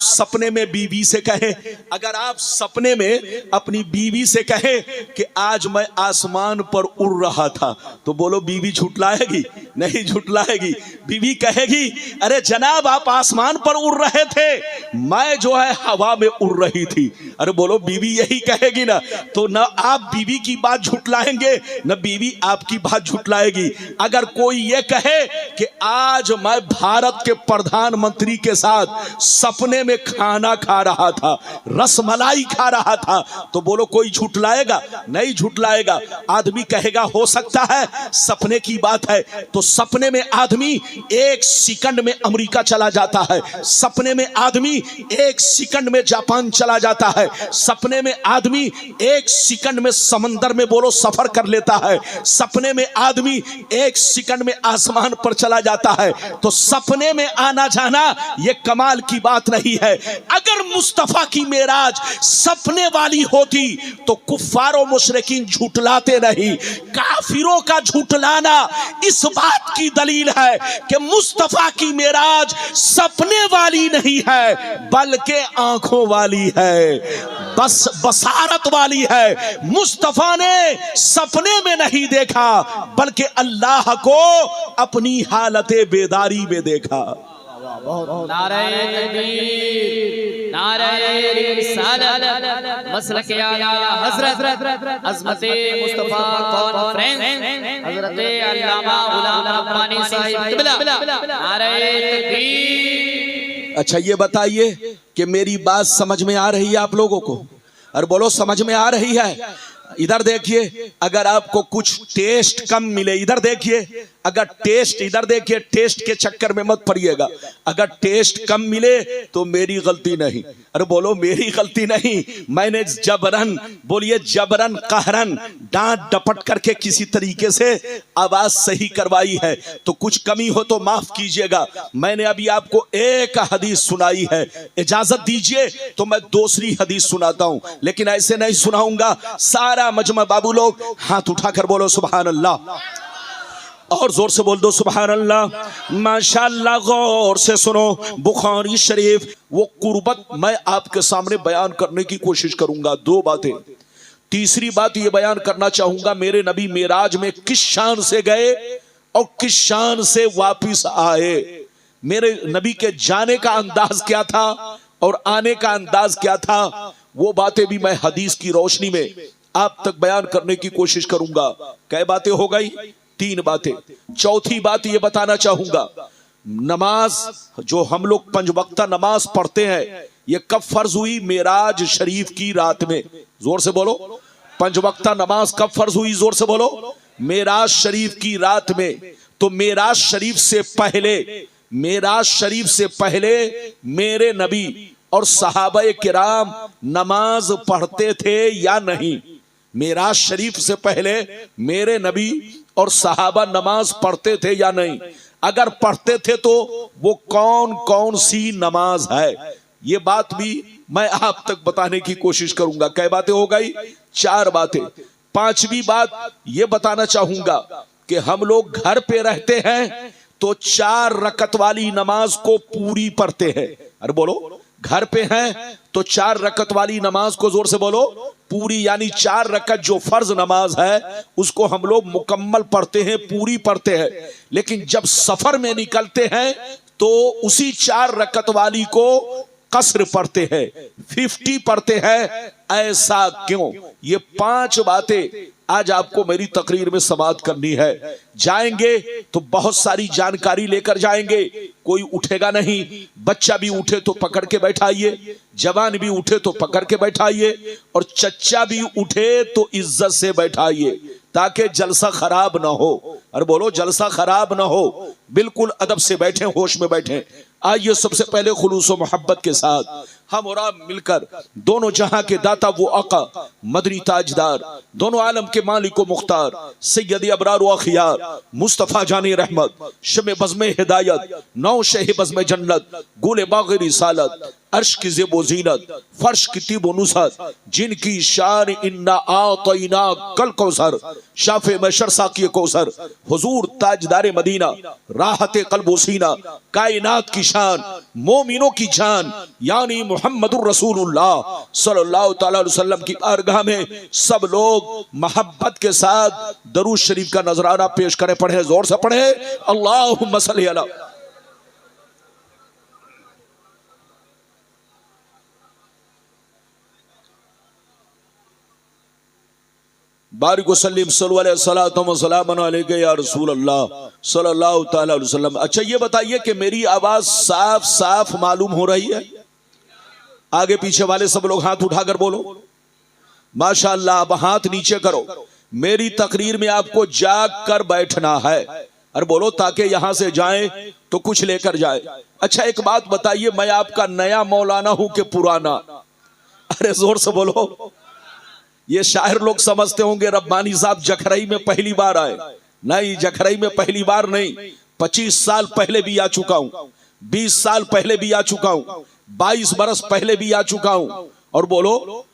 सपने में बीवी से कहे, अगर आप सपने में अपनी बीवी से कहे कि आज मैं आसमान पर उड़ रहा था, तो बोलो बीवी झुटलाएगी? नहीं झुटलाएगी। बीवी कहेगी अरे जनाब आप आसमान पर उड़ रहे थे, मैं जो है हवा में उड़ रही थी। अरे बोलो बीवी यही कहेगी ना, तो न आप बीवी की बात झुटलाएंगे न बीवी आपकी बात झुटलाएगी। अगर कोई ये कहे कि आज मैं भारत के प्रधानमंत्री के साथ सपने में खाना खा रहा था, रसमलाई खा रहा था, तो बोलो कोई झुटलाएगा? नहीं झुटलाएगा। आदमी कहेगा हो सकता है सपने की बात है, तो सपने में आदमी एक सेकंड में अमेरिका चला जाता है, सपने में आदमी एक सेकंड में जापान चला जाता है, सपने में आदमी एक सेकंड में समंदर में बोलो सफर कर लेता है, सपने में आदमी एक सेकंड में आसमान पर चला जाता है। तो सपने में आना जाना यह कमाल की बात नहीं है। अगर मुस्तफा की मेराज सपने वाली होती तो कुफ्फार और मुशरिकीन झूठलाते नहीं। काफिरों का झूठलाना इस बात की दलील है कि मुस्तफा की मेराज सपने वाली नहीं है बल्कि आंखों वाली है, बस बसारत वाली है। मुस्तफा ने सपने में नहीं देखा बल्कि अल्लाह को अपनी हालते बेदारी में देखा। नारे तकबीर, नारे रिसालत, मसलक आला हज़रत अज़मते मुस्तफा कॉन्फ्रेंस हज़रत अल्लामा गुलाम रब्बानी साहिब क़िबला, नारे तकबीर। अच्छा ये बताइए कि मेरी बात समझ में आ रही है आप लोगों को? और बोलो समझ में आ रही है? इधर देखिए, अगर आपको कुछ टेस्ट कम मिले, इधर देखिए, अगर टेस्ट, इधर देखिए, टेस्ट के चक्कर में मत पड़िएगा। अगर टेस्ट कम मिले तो मेरी गलती नहीं। अरे बोलो मेरी गलती नहीं, मैंने जबरन, बोलिए जबरन कहरन, डांट डपट करके किसी तरीके से आवाज सही करवाई है, तो कुछ कमी हो तो माफ कीजिएगा। मैंने अभी आपको एक हदीस सुनाई है, इजाजत दीजिए तो मैं दूसरी हदीस सुनाता हूं, लेकिन ऐसे नहीं सुनाऊंगा। सारा मजमा बाबू लोग हाथ उठाकर बोलो सुभान अल्लाह, और जोर से बोल दो सुभान अल्लाह। माशाअल्लाह, गौर से सुनो, बुखारी शरीफ वो कुर्बत मैं आपके सामने बयान करने की कोशिश करूंगा। दो बातें। तीसरी बात ये बयान करना चाहूंगा, मेरे नबी मेराज में किस शान से गए और किस शान से वापिस आए। मेरे नबी के जाने का अंदाज क्या था और आने का अंदाज क्या था, वो बातें भी मैं हदीस की रोशनी में आप तक बयान करने की कोशिश करूंगा। कै बातें हो गई? 3 बातें। चौथी बात ये बताना चाहूंगा, नमाज जो हम लोग 5 वक्ता नमाज पढ़ते हैं, ये कब फर्ज हुई? मेराज शरीफ की रात में। जोर से बोलो, 5 वक्ता नमाज कब फर्ज हुई? जोर से बोलो, मेराज शरीफ की रात में। तो मेराज शरीफ से पहले, मेराज शरीफ से पहले मेरे नबी और सहाबाए किराम नमाज पढ़ते थे या नहीं? मेराज शरीफ से पहले मेरे नबी और सहाबा नमाज पढ़ते थे या नहीं? अगर पढ़ते थे तो वो कौन कौन सी नमाज है, ये बात भी मैं आप तक बताने की कोशिश करूंगा। कै बातें हो गई? 4 बातें। 5वीं बात ये बताना चाहूंगा कि हम लोग घर पे रहते हैं तो 4 रकत वाली नमाज को पूरी पढ़ते हैं। अरे बोलो, घर पे हैं तो 4 रकत वाली नमाज को जोर से बोलो पूरी, यानी 4 रकत जो फर्ज नमाज है उसको हम लोग मुकम्मल पढ़ते हैं, पूरी पढ़ते हैं। लेकिन जब सफर में निकलते हैं तो उसी 4 रकत वाली को कसर पढ़ते हैं, 50 पढ़ते हैं। ऐसा क्यों? ये 5 बातें आज आपको मेरी तकरीर में समाअत करनी है। जाएंगे तो बहुत सारी जानकारी लेकर जाएंगे, कोई उठेगा नहीं। बच्चा भी उठे तो पकड़ के बैठाइए, जवान भी उठे तो पकड़ के बैठाइए, और चच्चा भी उठे तो इज्जत से बैठाइए ताकि जलसा खराब ना हो। और बोलो जलसा खराब ना हो, बिल्कुल अदब से बैठे, होश में बैठे। आइए सबसे पहले खुलूस व मोहब्बत के साथ हम और आप मिलकर दोनों जहां के दाता वो आका मदनी ताजदार, दोनों आलम के मालिक व मुख्तार सैयद अबरार व अखियार मुस्तफ़ा जानी रहमत शमे बज़्मे हिदायत नौ शह बज़्मे जन्नत गुले बाग़ रिसालत अर्श की ज़ेबो ज़ीनत फर्श की तीबो नुसरत जिनकी शान इन्ना आतैना कल कौसर शाफे मशर साक़ी कौसर हुजूर ताजदार मदीना राहत क़ल्ब व सीना कायनात की शान मोमिनों की जान यानी मुहम्मदुर रसूलुल्लाह सल्लल्लाहु तआला अलैहि वसल्लम की बारगाह में सब लोग मोहब्बत के साथ दरूद शरीफ का नजराना पेश करें। पढ़े, जोर से पढ़े, अल्लाहुम्मा सल्ली अला। बारिक वसल्लिम सल्लल्लाहु अलैहि या रसूल अल्लाह सल्लल्लाहु तआला अलैहि वसल्लम। अच्छा ये बताइए कि मेरी आवाज साफ साफ मालूम हो रही है? आगे पीछे वाले सब लोग हाथ उठाकर बोलो माशाअल्लाह। अब हाथ नीचे करो। मेरी तकरीर में आपको जाग कर बैठना है और बोलो ताकि यहां से जाएं तो कुछ लेकर जाए। अच्छा एक बात बताइए, मैं आपका नया मौलाना हूं कि पुराना? अरे जोर से बोलो। ये शायर लोग समझते होंगे रब्बानी साहब जखरई में पहली बार आए। नहीं, जखरई में पहली बार नहीं, 25 साल पहले भी आ चुका हूं, 20 साल पहले भी आ चुका हूं, 22 बरस पहले भी आ चुका हूं और बोलो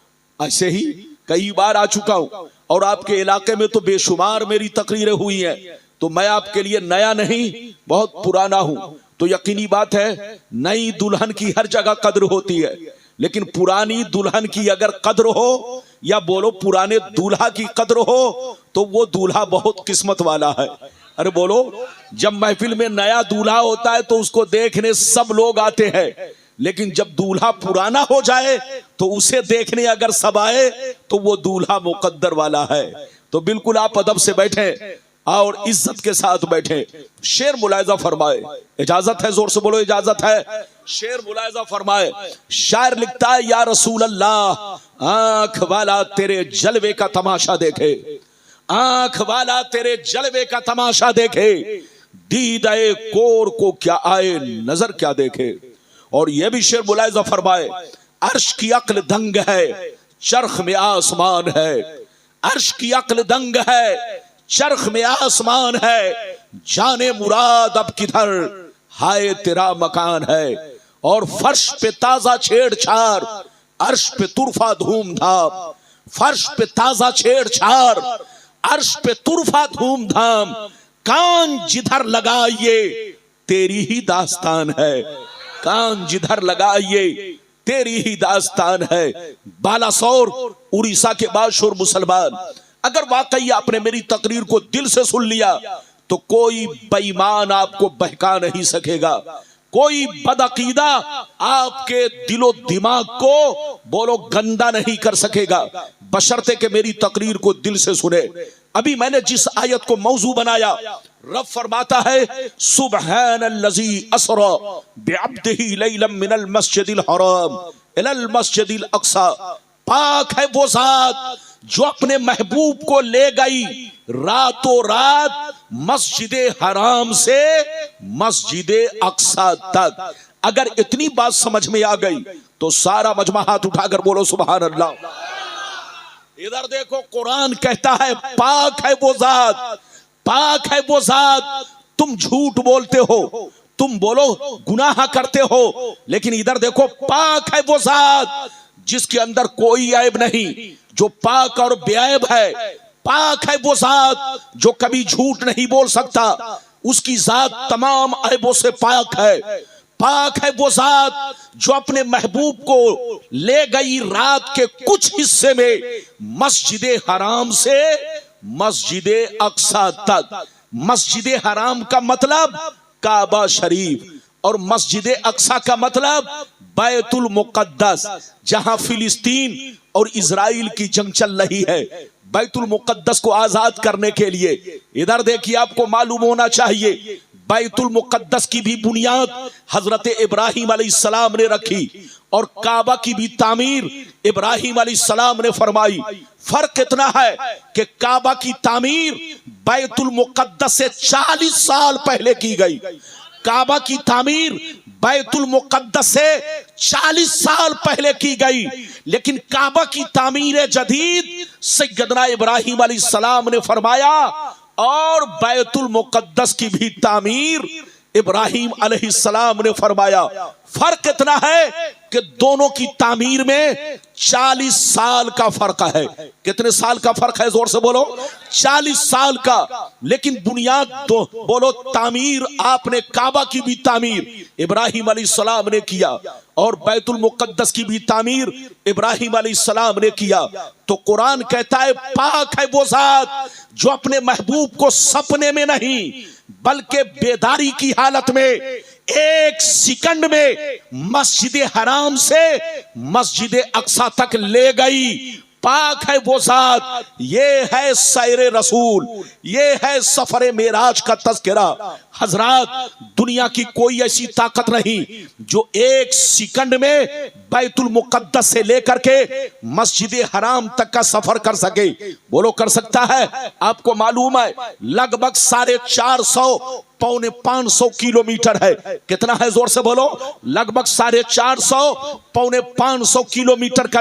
ऐसे ही कई बार आ चुका हूं। और आपके इलाके में तो बेशुमार मेरी तकरीरें हुई हैं, तो मैं आपके लिए नया नहीं बहुत पुराना हूं। तो यकीनी बात है नई दुल्हन की हर जगह कद्र होती है, लेकिन पुरानी दुल्हन की अगर कद्र हो या बोलो पुराने दूल्हा की कद्र हो तो वो दूल्हा बहुत किस्मत वाला है। अरे बोलो, जब महफिल में नया दूल्हा होता है तो उसको देखने सब लोग आते हैं, लेकिन जब दूल्हा पुराना हो जाए तो उसे देखने अगर सब आए तो वो दूल्हा मुकद्दर वाला है। तो बिल्कुल आप अदब से बैठे और इज्जत के साथ बैठे। शेर मुलायजा फरमाए, इजाजत है? जोर से बोलो इजाजत है। शेर मुलायजा फरमाए। शायर लिखता है या रसूल अल्लाह आंख वाला तेरे जलवे का तमाशा देखे, आंख वाला तेरे जलवे का तमाशा देखे, दीदाए कोर को क्या आए नजर क्या देखे। और यह भी शेर मुलायजा फरमाए, अर्श की अक्ल दंग है चरख में आसमान है, अर्श की अक्ल दंग है चरख में आसमान है, जाने मुराद अब किधर हाय तेरा मकान है। और फर्श पे ताजा छेड़छाड़ अर्श पे तुरफा धूमधाम, फर्श पे ताजा छेड़छाड़ अर्श पे तुरफा धूमधाम, कान जिधर लगाइए तेरी ही दास्तान है, कान जिधर लगाइए तेरी ही दास्तान है। बालासोर उड़ीसा के बाशुर मुसलमान, अगर वाकई आपने मेरी तकरीर को दिल से सुन लिया तो कोई बेईमान आपको बहका नहीं सकेगा, कोई बदअकीदा आपके दिलो दिमाग को बोलो गंदा नहीं कर सकेगा, बशर्ते कि मेरी तकरीर को दिल से सुने। अभी मैंने जिस आयत को मौजू बनाया, रब फरमाता है सुब्हानल्लज़ी असरा बिअब्दिही लैलन मिनल मस्जिदिल हराम इलल मस्जिदिल अक्सा। पाक है वो जात जो अपने महबूब को ले गई रातों रात मस्जिद हराम से मस्जिद अक्सा तक। अगर इतनी बात समझ में आ गई तो सारा मजमा हाथ उठाकर बोलो सुभान अल्लाह। इधर देखो, कुरान कहता है पाक है वो जात, पाक है वो जात। तुम झूठ बोलते हो, तुम बोलो गुनाह करते हो, लेकिन इधर देखो पाक है वो जात जिसके अंदर कोई ऐब नहीं, जो पाक और बेऐब है। पाक है वो जात जो कभी झूठ नहीं बोल सकता, उसकी जात तमाम ऐबों से पाक है। पाक है वो जात जो अपने महबूब को ले गई रात के कुछ हिस्से में मस्जिद हराम से मस्जिद अक्सा तक। मस्जिद हराम का मतलब काबा शरीफ और मस्जिद अक्सा का मतलब बैतुल मुकद्दस, जहां फिलिस्तीन और इजराइल की जंग चल रही है बैतुल मुकद्दस को आजाद करने के लिए। इधर देखिए, आपको मालूम होना चाहिए बैतुल मुकद्दस की भी बुनियाद हजरत इब्राहिम अलैहिस्सलाम ने रखी और काबा की भी तामीर इब्राहिम अलैहिस्सलाम ने फरमाई। फर्क इतना है कि काबा की तामीर बैतुल मुकद्दस से 40 साल पहले की गई, काबा की तामीर बैतुल मुक़द्दस से 40 साल पहले की गई, लेकिन काबा की तामीर जदीद सैयदना इब्राहिम अलैहिस्सलाम ने फरमाया और बैतुल मुक़द्दस की भी तामीर इब्राहिम अलैहिस्सलाम ने फरमाया। फर्क इतना है कि दोनों की तामीर में 40 साल का फर्क है। कितने साल का फर्क है? जोर से बोलो। 40 साल का। लेकिन बुनियाद तो बोलो, तामीर आपने काबा की भी तामीर इब्राहिम अलैहिस्सलाम ने किया और बैतुल मुक़द्दस की भी तामीर इब्राहिम अलैहिस्सलाम ने किया। तो कुरान कहता है पाक है वो ज़ात जो अपने महबूब को सपने में नहीं बल्कि बेदारी की हालत में 1 सेकंड में मस्जिद हराम से मस्जिद अक्सा तक ले गई। पाक है वो ज़ात। ये है सैरे रसूल, ये है सफरे मेराज का तज़किरा। हजरात, दुनिया की कोई ऐसी ताकत नहीं जो 1 सेकंड में बैतुल मुक़द्दस से लेकर के मस्जिद हराम तक का सफर कर सके। बोलो, कर सकता है? आपको मालूम है लगभग 450 पौने 500 किलोमीटर है। कितना है? जोर से बोलो। लगभग 450 पौने 500 किलोमीटर का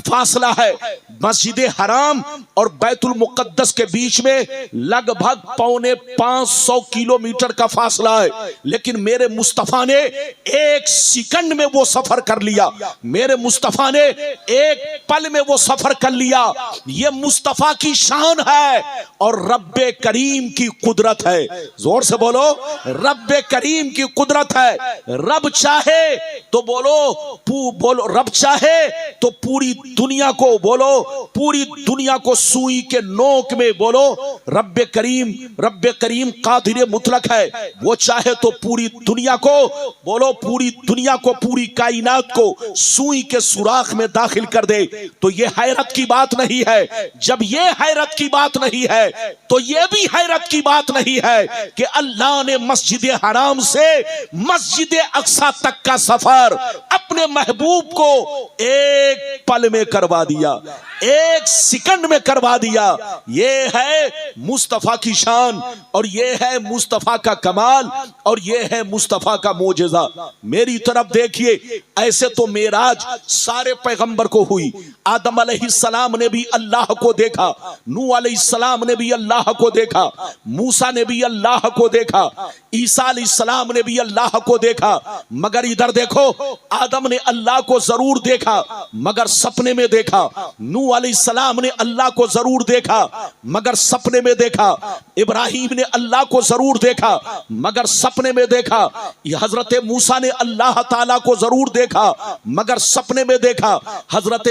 फासला है। मस्जिद हराम और बैतुल मुक़द्दस के बीच में लगभग पौने 500 किलोमीटर का फासला है। लेकिन मेरे मुस्तफा ने 1 सेकंड में वो सफर कर लिया। मेरे मुस्तफा ने 1 पल में वो सफर कर लिया। ये मुस्तफा की शान है और रब्बे करीम की कुदरत है। जोर से बोलो, रब्बे करीम की कुदरत है। रब चाहे तो बोलो रब चाहे तो पूरी दुनिया को, बोलो पूरी दुनिया को सुई के नोक में, बोलो रब्बे करीम कादिर मुतलक है। वो चाहे तो पूरी दुनिया को, बोलो पूरी दुनिया को, पूरी कायनात को सुई के सुराख में दाखिल कर दे। तो ये हैरत की बात नहीं है। जब ये हैरत की बात नहीं है तो ये भी हैरत की बात नहीं है कि अल्लाह ने मस्जिद हराम से मस्जिद अक्सा तक का सफर अपने महबूब को 1 पल में करवा दिया, 1 सेकंड में करवा दिया। ये है मुस्तफा की शान और ये है मुस्तफा का कमाल और ये है मुस्तफा का मोजेजा। मेरी तरफ देखिए, ऐसे तो मेराज सारे पैगंबर को हुई। आदम अलैहिस्सलाम ने भी अल्लाह को देखा, नूह अलैहिस्सलाम ने भी अल्लाह को देखा, मूसा ने भी अल्लाह को देखा, ईसा अलैहिस्सलाम ने भी अल्लाह को देखा। मगर इधर देखो, आदम ने अल्लाह को जरूर देखा मगर सपने में देखा। नूह अलैहिस्सलाम ने अल्लाह को जरूर देखा मगर सपने में देखा। इब्राहिम ने अल्लाह को जरूर देखा मगर सपने में देखा। हजरत मूसा ने अल्लाह ताला को जरूर देखा मगर सपने में देखा। हजरत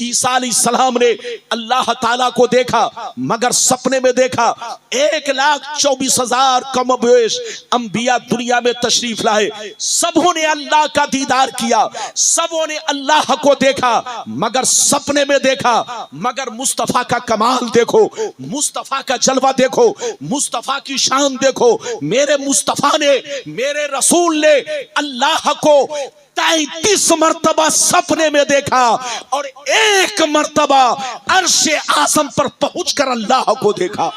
ईसा अलैहिस्सलाम ने अल्लाह ताला को देखा मगर सपने में देखा। 1,24,000 कमोबेश अंबिया दुनिया में तशरीफ लाए। सबों ने अल्लाह का दीदार किया, सबों ने अल्लाह को देखा मगर सपने में देखा। मगर मुस्तफा का कमाल देखो, मुस्तफा का जलवा देखो, मुस्तफा की शान देखो। मेरे मुस्तफा ने, मेरे रसूल ने अल्लाह को 33 मर्तबा सपने में देखा और 1 मर्तबा अर्शे आज़म पर पहुंचकर अल्लाह को देखा।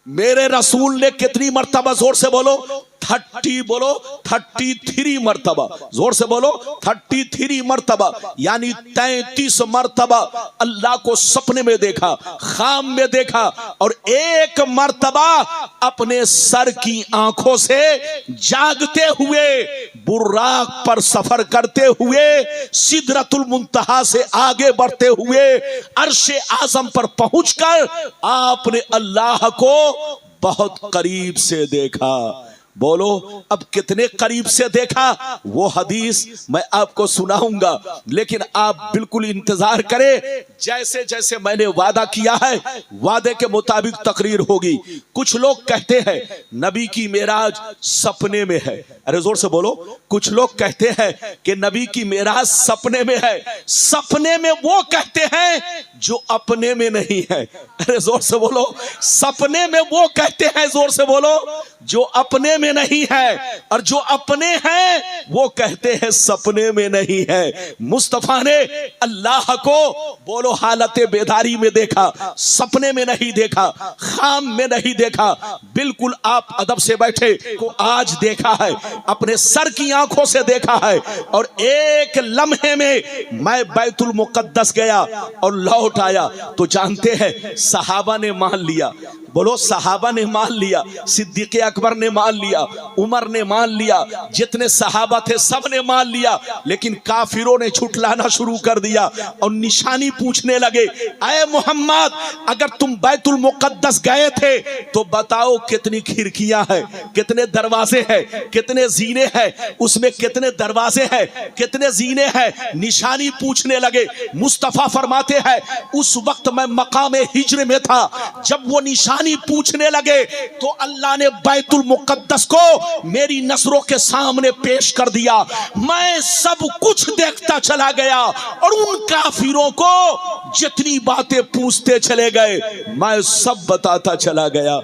मेरे रसूल ने कितनी मर्तबा? जोर से बोलो 33 मर्तबा। जोर से बोलो 33 मर्तबा, यानी 33 मर्तबा अल्लाह को सपने में देखा, खाम में देखा और 1 मर्तबा अपने सर की आंखों से जागते हुए, बुर्राक पर सफर करते हुए, सिदरतुल मुंतहा से आगे बढ़ते हुए अर्शे आज़म पर पहुंचकर आपने अल्लाह को बहुत करीब से देखा। बोलो, अब कितने करीब से देखा वो हदीस मैं आपको सुनाऊंगा, लेकिन आप बिल्कुल इंतजार करें। जैसे जैसे मैंने वादा किया है, वादे के मुताबिक तकरीर होगी। कुछ लोग कहते हैं नबी की मेराज सपने में है। अरे जोर से बोलो। कुछ लोग कहते हैं कि नबी की मेराज सपने में है। सपने में वो कहते हैं जो अपने में नहीं है। अरे जोर से बोलो, सपने में वो कहते हैं, जोर से बोलो, जो अपने में नहीं है, और जो अपने हैं वो कहते हैं सपने में नहीं है। मुस्तफा ने अल्लाह को बोलो हालत बेदारी में देखा, सपने में नहीं देखा, खाम में नहीं देखा, बिल्कुल आप अदब से बैठे को आज देखा है, अपने सर की आंखों से देखा है। और एक लम्हे में मैं बैतुल मुकद्दस गया और लौट आया तो जानते हैं सहाबा ने मान लिया। बोलो सहाबा ने मान लिया, सिद्दीक़ अकबर ने मान लिया, उमर ने मान लिया, जितने सहाबा थे सब ने मान लिया। लेकिन काफिरों ने छुटलाना शुरू कर दिया और निशानी पूछने लगे, ऐ मोहम्मद अगर तुम बैतुल मुकद्दस गए थे तो बताओ कितनी खिड़कियां हैं, कितने दरवाजे हैं, कितने जीने हैं, उसमें कितने दरवाजे हैं, कितने जीने हैं। निशानी पूछने लगे। मुस्तफा फरमाते हैं उस वक्त मैं मकाम हिज्र में था, जब वो निशानी पूछने लगे तो अल्लाह ने बैतुल मुकद्दस को मेरी नजरों के सामने पेश कर दिया। मैं सब कुछ देखता चला गया और उन काफिरों को जितनी बातें पूछते चले गए मैं सब बताता चला गया।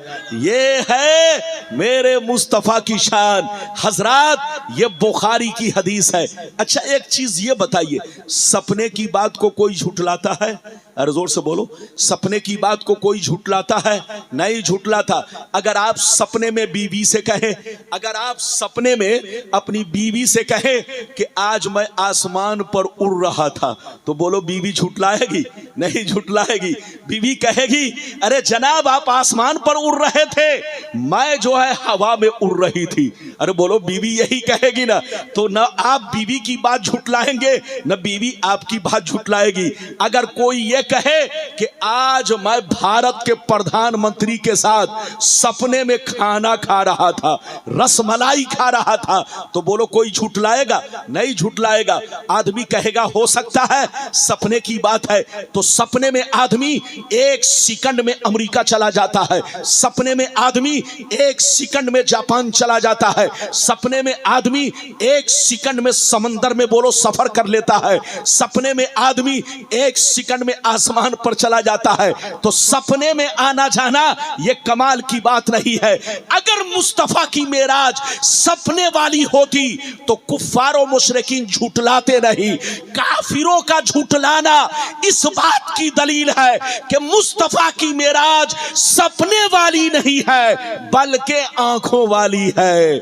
ये है मेरे मुस्तफा की शान। हजरात ये बुखारी की हदीस है। अच्छा एक चीज ये बताइए, सपने की बात को कोई झुठलाता है? अरे जोर से बोलो, सपने की बात को कोई झुठलाता है? नहीं झुठलाता। अगर आप सपने में बीवी से कहें, अगर आप सपने में अपनी बीवी से कहें कि आज मैं आसमान पर उड़ रहा था, तो बोलो बीवी झुठलाएगी? नहीं झुठलाएगी। बीवी कहेगी अरे जनाब आप आसमान पर उड़ रहे थे, मैं जो है हवा में उड़ रही थी। अरे बोलो बीवी यही कहेगी ना, तो ना आप बीवी की बात झुठलाएंगे ना बीवी आपकी बात झुठलाएगी। अगर कोई ये कहे कि आज मैं भारत के प्रधानमंत्री के साथ सपने में खाना खा रहा था, रसमलाई खा रहा था, तो बोलो कोई झुठलाएगा? नहीं झुठलाएगा। आदमी कहेगा हो सकता है सपने की बात है, तो सपने में आदमी एक सेकंड में अमेरिका चला जाता है, सपने में आदमी एक सेकंड में जापान चला जाता है, सपने में आदमी एक सेकंड में समंदर में बोलो सफर कर लेता है, सपने में आदमी एक सेकंड में आसमान पर चला जाता है। तो सपने में आना जाना यह कमाल की बात नहीं है। अगर मुस्तफा की मेराज सपने वाली होती तो कुफ्फार और मुशरिकीन झूठलाते नहीं। काफिरों का झूठलाना इस बात की दलील है कि मुस्तफा की मेराज सपने वाली नहीं है बल्कि आंखों वाली है,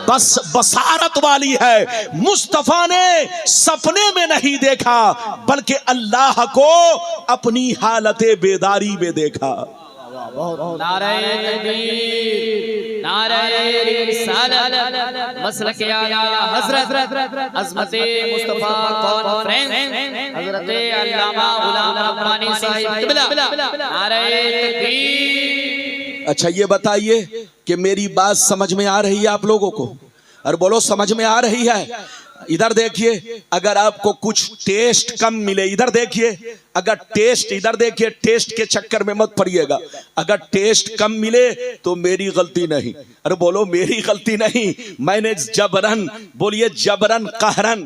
बस बसारत वाली है। मुस्तफा ने सपने में नहीं देखा बल्कि अल्लाह को अपनी हालत बेदारी में देखा। नारे तकबीर, नारे रिसालत, मसलक आला हजरत अज़मते मुस्तफा कॉन्फ्रेंस हजरत अल्लामा गुलाम रब्बानी साहिब क़िबला, नारे तकबीर। अच्छा ये बताइए कि मेरी बात समझ में आ रही है आप लोगों को? और बोलो समझ में आ रही है? इधर देखिए, अगर आपको कुछ टेस्ट कम मिले, इधर देखिए, अगर टेस्ट, इधर देखिए, टेस्ट के चक्कर में मत पड़िएगा। अगर टेस्ट कम मिले तो मेरी गलती नहीं। अरे बोलो मेरी गलती नहीं, मैंने जबरन, बोलिए जबरन कहरन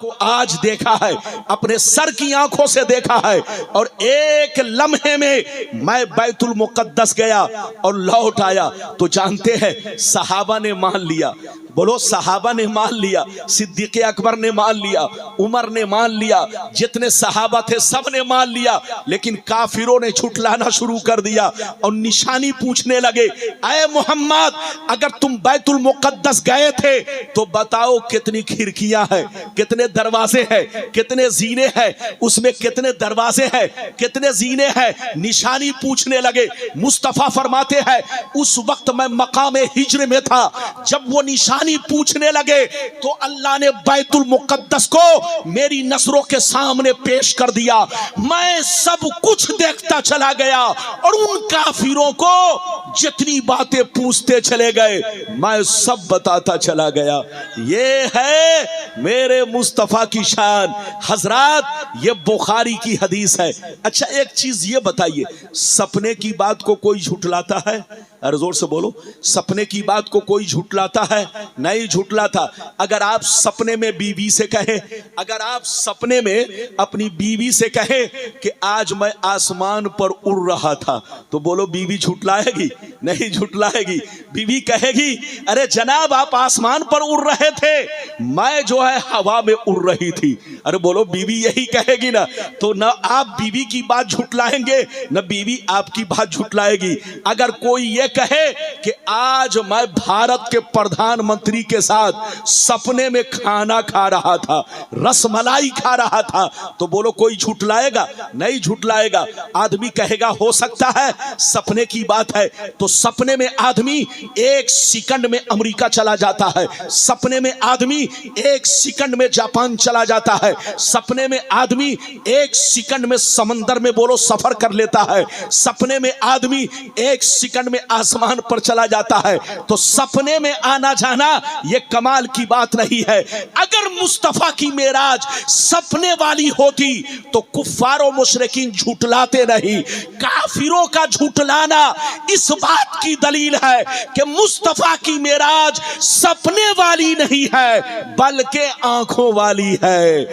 को आज देखा है, अपने सर की आंखों से देखा है। और एक लम्हे में मैं बैतुल मुकद्दस गया और लौट आया तो जानते हैं सहाबा ने मान लिया। बोलो सहाबा ने मान लिया, सिद्दीक़ अकबर ने मान लिया, उमर ने मान लिया, जितने सहाबा थे सब ने मान लिया। लेकिन काफिरों ने छुटलाना शुरू कर दिया और निशानी पूछने लगे, ऐ मोहम्मद अगर तुम बैतुल मुकद्दस गए थे तो बताओ कितनी खिड़कियां हैं, कितने दरवाजे हैं, कितने जीने हैं, उसमें कितने दरवाजे हैं, कितने जीने हैं। निशानी पूछने लगे। मुस्तफा फरमाते हैं उस वक्त मैं मकाम हिज्र में था, जब वो निशानी पूछने लगे तो अल्लाह ने बैतुल मुकद्दस को मेरी नजरों के सामने पेश कर दिया। मैं सब कुछ देखता चला गया और उन काफिरों को जितनी बातें पूछते चले गए मैं सब बताता चला गया। ये है मेरे मुस्तफा की शान। हजरात ये बुखारी की हदीस है। अच्छा एक चीज ये बताइए, सपने की बात को कोई झुठलाता है? अरे जोर से बोलो, सपने की बात को कोई झुटलाता है? नहीं झुटलाता। अगर आप सपने में बीवी से कहे, अगर आप सपने में अपनी बीवी से कहे कि आज मैं आसमान पर उड़ रहा था, तो बोलो बीवी झुटलाएगी? नहीं झुटलाएगी। बीवी कहेगी अरे जनाब आप आसमान पर उड़ रहे थे, मैं जो है हवा में उड़ रही थी। अरे बोलो बीवी यही कहेगी ना। तो न आप बीवी की बात झुटलाएंगे न बीवी आपकी बात झुटलाएगी। अगर कोई ये कहे कि आज मैं भारत के प्रधानमंत्री के साथ सपने में खाना खा रहा था, रसमलाई खा रहा था, तो बोलो कोई झुटलाएगा? नहीं झुटलाएगा। आदमी कहेगा हो सकता है सपने की बात है। तो सपने में आदमी एक सेकंड में अमेरिका चला जाता है, सपने में आदमी एक सेकंड में जापान चला जाता है, सपने में आदमी एक सेकंड में समंदर में बोलो सफर कर लेता है, सपने में आदमी एक सेकंड में आसमान पर चला जाता है। तो सपने में आना जाना यह कमाल की बात नहीं है। अगर मुस्तफा की मेराज सपने वाली होती तो कुफ्फारों मुशरिकीन झूठलाते नहीं। काफिरों का झूठलाना इस बात की दलील है कि मुस्तफा की मेराज सपने वाली नहीं है बल्कि आंखों वाली है,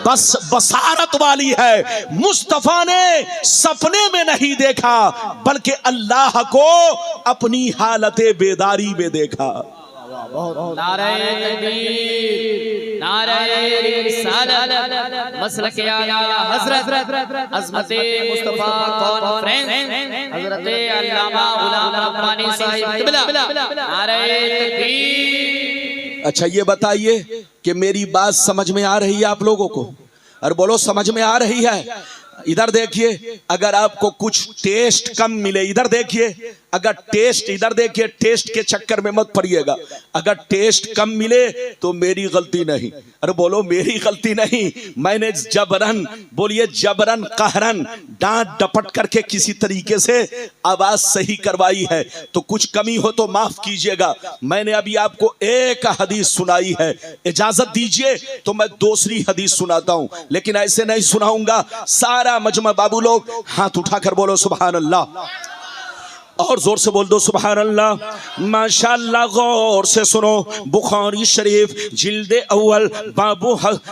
बस बसारत वाली है। मुस्तफा ने सपने में नहीं देखा बल्कि अल्लाह को अपनी हालते बेदारी में देखा। नारे तकबीर, नारे रिसालत, मसलक आला हजरत अज़मते मुस्तफा कॉन्फ्रेंस हजरत अल्लामा गुलाम रब्बानी साहिब क़िबला, नारे तकबीर। अच्छा ये बताइए कि मेरी बात समझ में आ रही है आप लोगों को? और बोलो समझ में आ रही है? इधर देखिए, अगर आपको कुछ टेस्ट कम मिले, इधर देखिए, अगर टेस्ट, इधर देखिए, टेस्ट के चक्कर में मत पड़िएगा। अगर टेस्ट कम मिले तो मेरी गलती नहीं। अरे बोलो मेरी गलती नहीं, मैंने जबरन, बोलिए जबरन कहरन, डांट डपट करके किसी तरीके से आवाज सही करवाई है। तो कुछ कमी हो तो माफ कीजिएगा। मैंने अभी आपको एक हदीस सुनाई है, इजाजत दीजिए तो मैं दूसरी हदीस सुनाता हूं, लेकिन ऐसे नहीं सुनाऊंगा। सारा मजमा बाबू लोग हाथ उठाकर बोलो सुभान अल्लाह, और जोर से बोल दो सुभान अल्लाह। माशाअल्लाह, गौर से सुनो। बुखारी शरीफ जिल्द अव्वल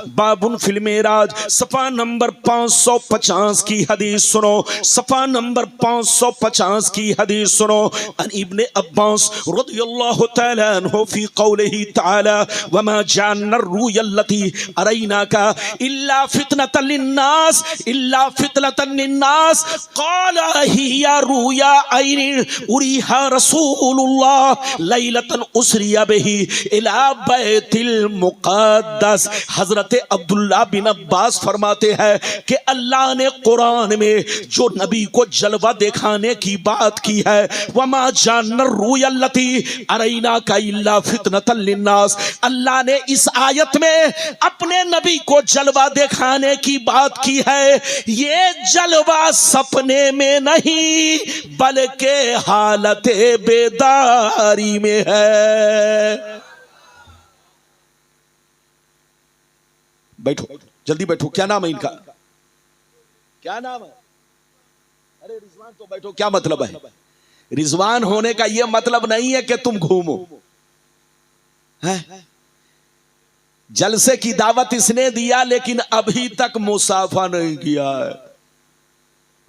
बाबुन फिल मेराज सफा नंबर 550 की हदीस सुनो। सफा नंबर 550 की हदीस सुनो। अन इब्ने अब्बास रज़ियल्लाहु तआला अन्हु फी क़ौलिही तआला वमा जअलना रुयल्लती अरैनाका इल्ला फितनतन लिन्नास इल्ला फितनतन लिन्नास क़ाला हिया रुया ऐनी उरीहा रसूलुल्लाह लैलतन उसरिया बिही इला बैतिल मुक़द्दस। हजरत अब्दुल्ला बिन अब्बास फरमाते हैं कि अल्लाह ने कुरान में जो नबी को जलवा दिखाने की बात की है, वमा जान रुयल्लती अरैना का इल्ला फितनतन लिन्नास, अल्लाह ने इस आयत में अपने नबी को जलवा दिखाने की बात की है। ये जलवा सपने में नहीं बल्कि हालते बेदारी में है। बैठो, जल्दी बैठो। क्या नाम है इनका? क्या नाम है? अरे रिजवान तो बैठो। क्या मतलब है? रिजवान होने का यह मतलब नहीं है कि तुम घूमो है। जलसे की दावत इसने दिया लेकिन अभी तक मुसाफा नहीं किया है।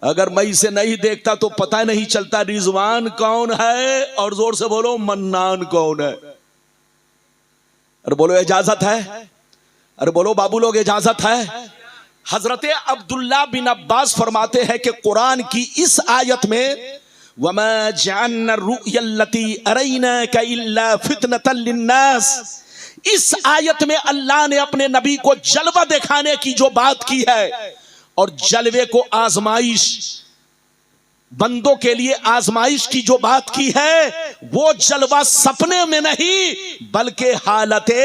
अगर मैं इसे नहीं देखता तो पता नहीं चलता रिजवान कौन है, और जोर से बोलो मन्नान कौन है। अरे बोलो इजाजत है? अरे बोलो बाबू लोग इजाजत है? हजरत अब्दुल्ला बिन अब्बास फरमाते हैं कि कुरान की इस आयत में वमा जअलना रुयल्लती अरैनाका इल्ला फितनतन लिन्नास, इस आयत में अल्लाह ने अपने नबी को जलवा दिखाने की जो बात की है, और जलवे को आजमाइश, बंदों के लिए आजमाइश की जो बात की है, वो जलवा सपने में नहीं बल्कि हालते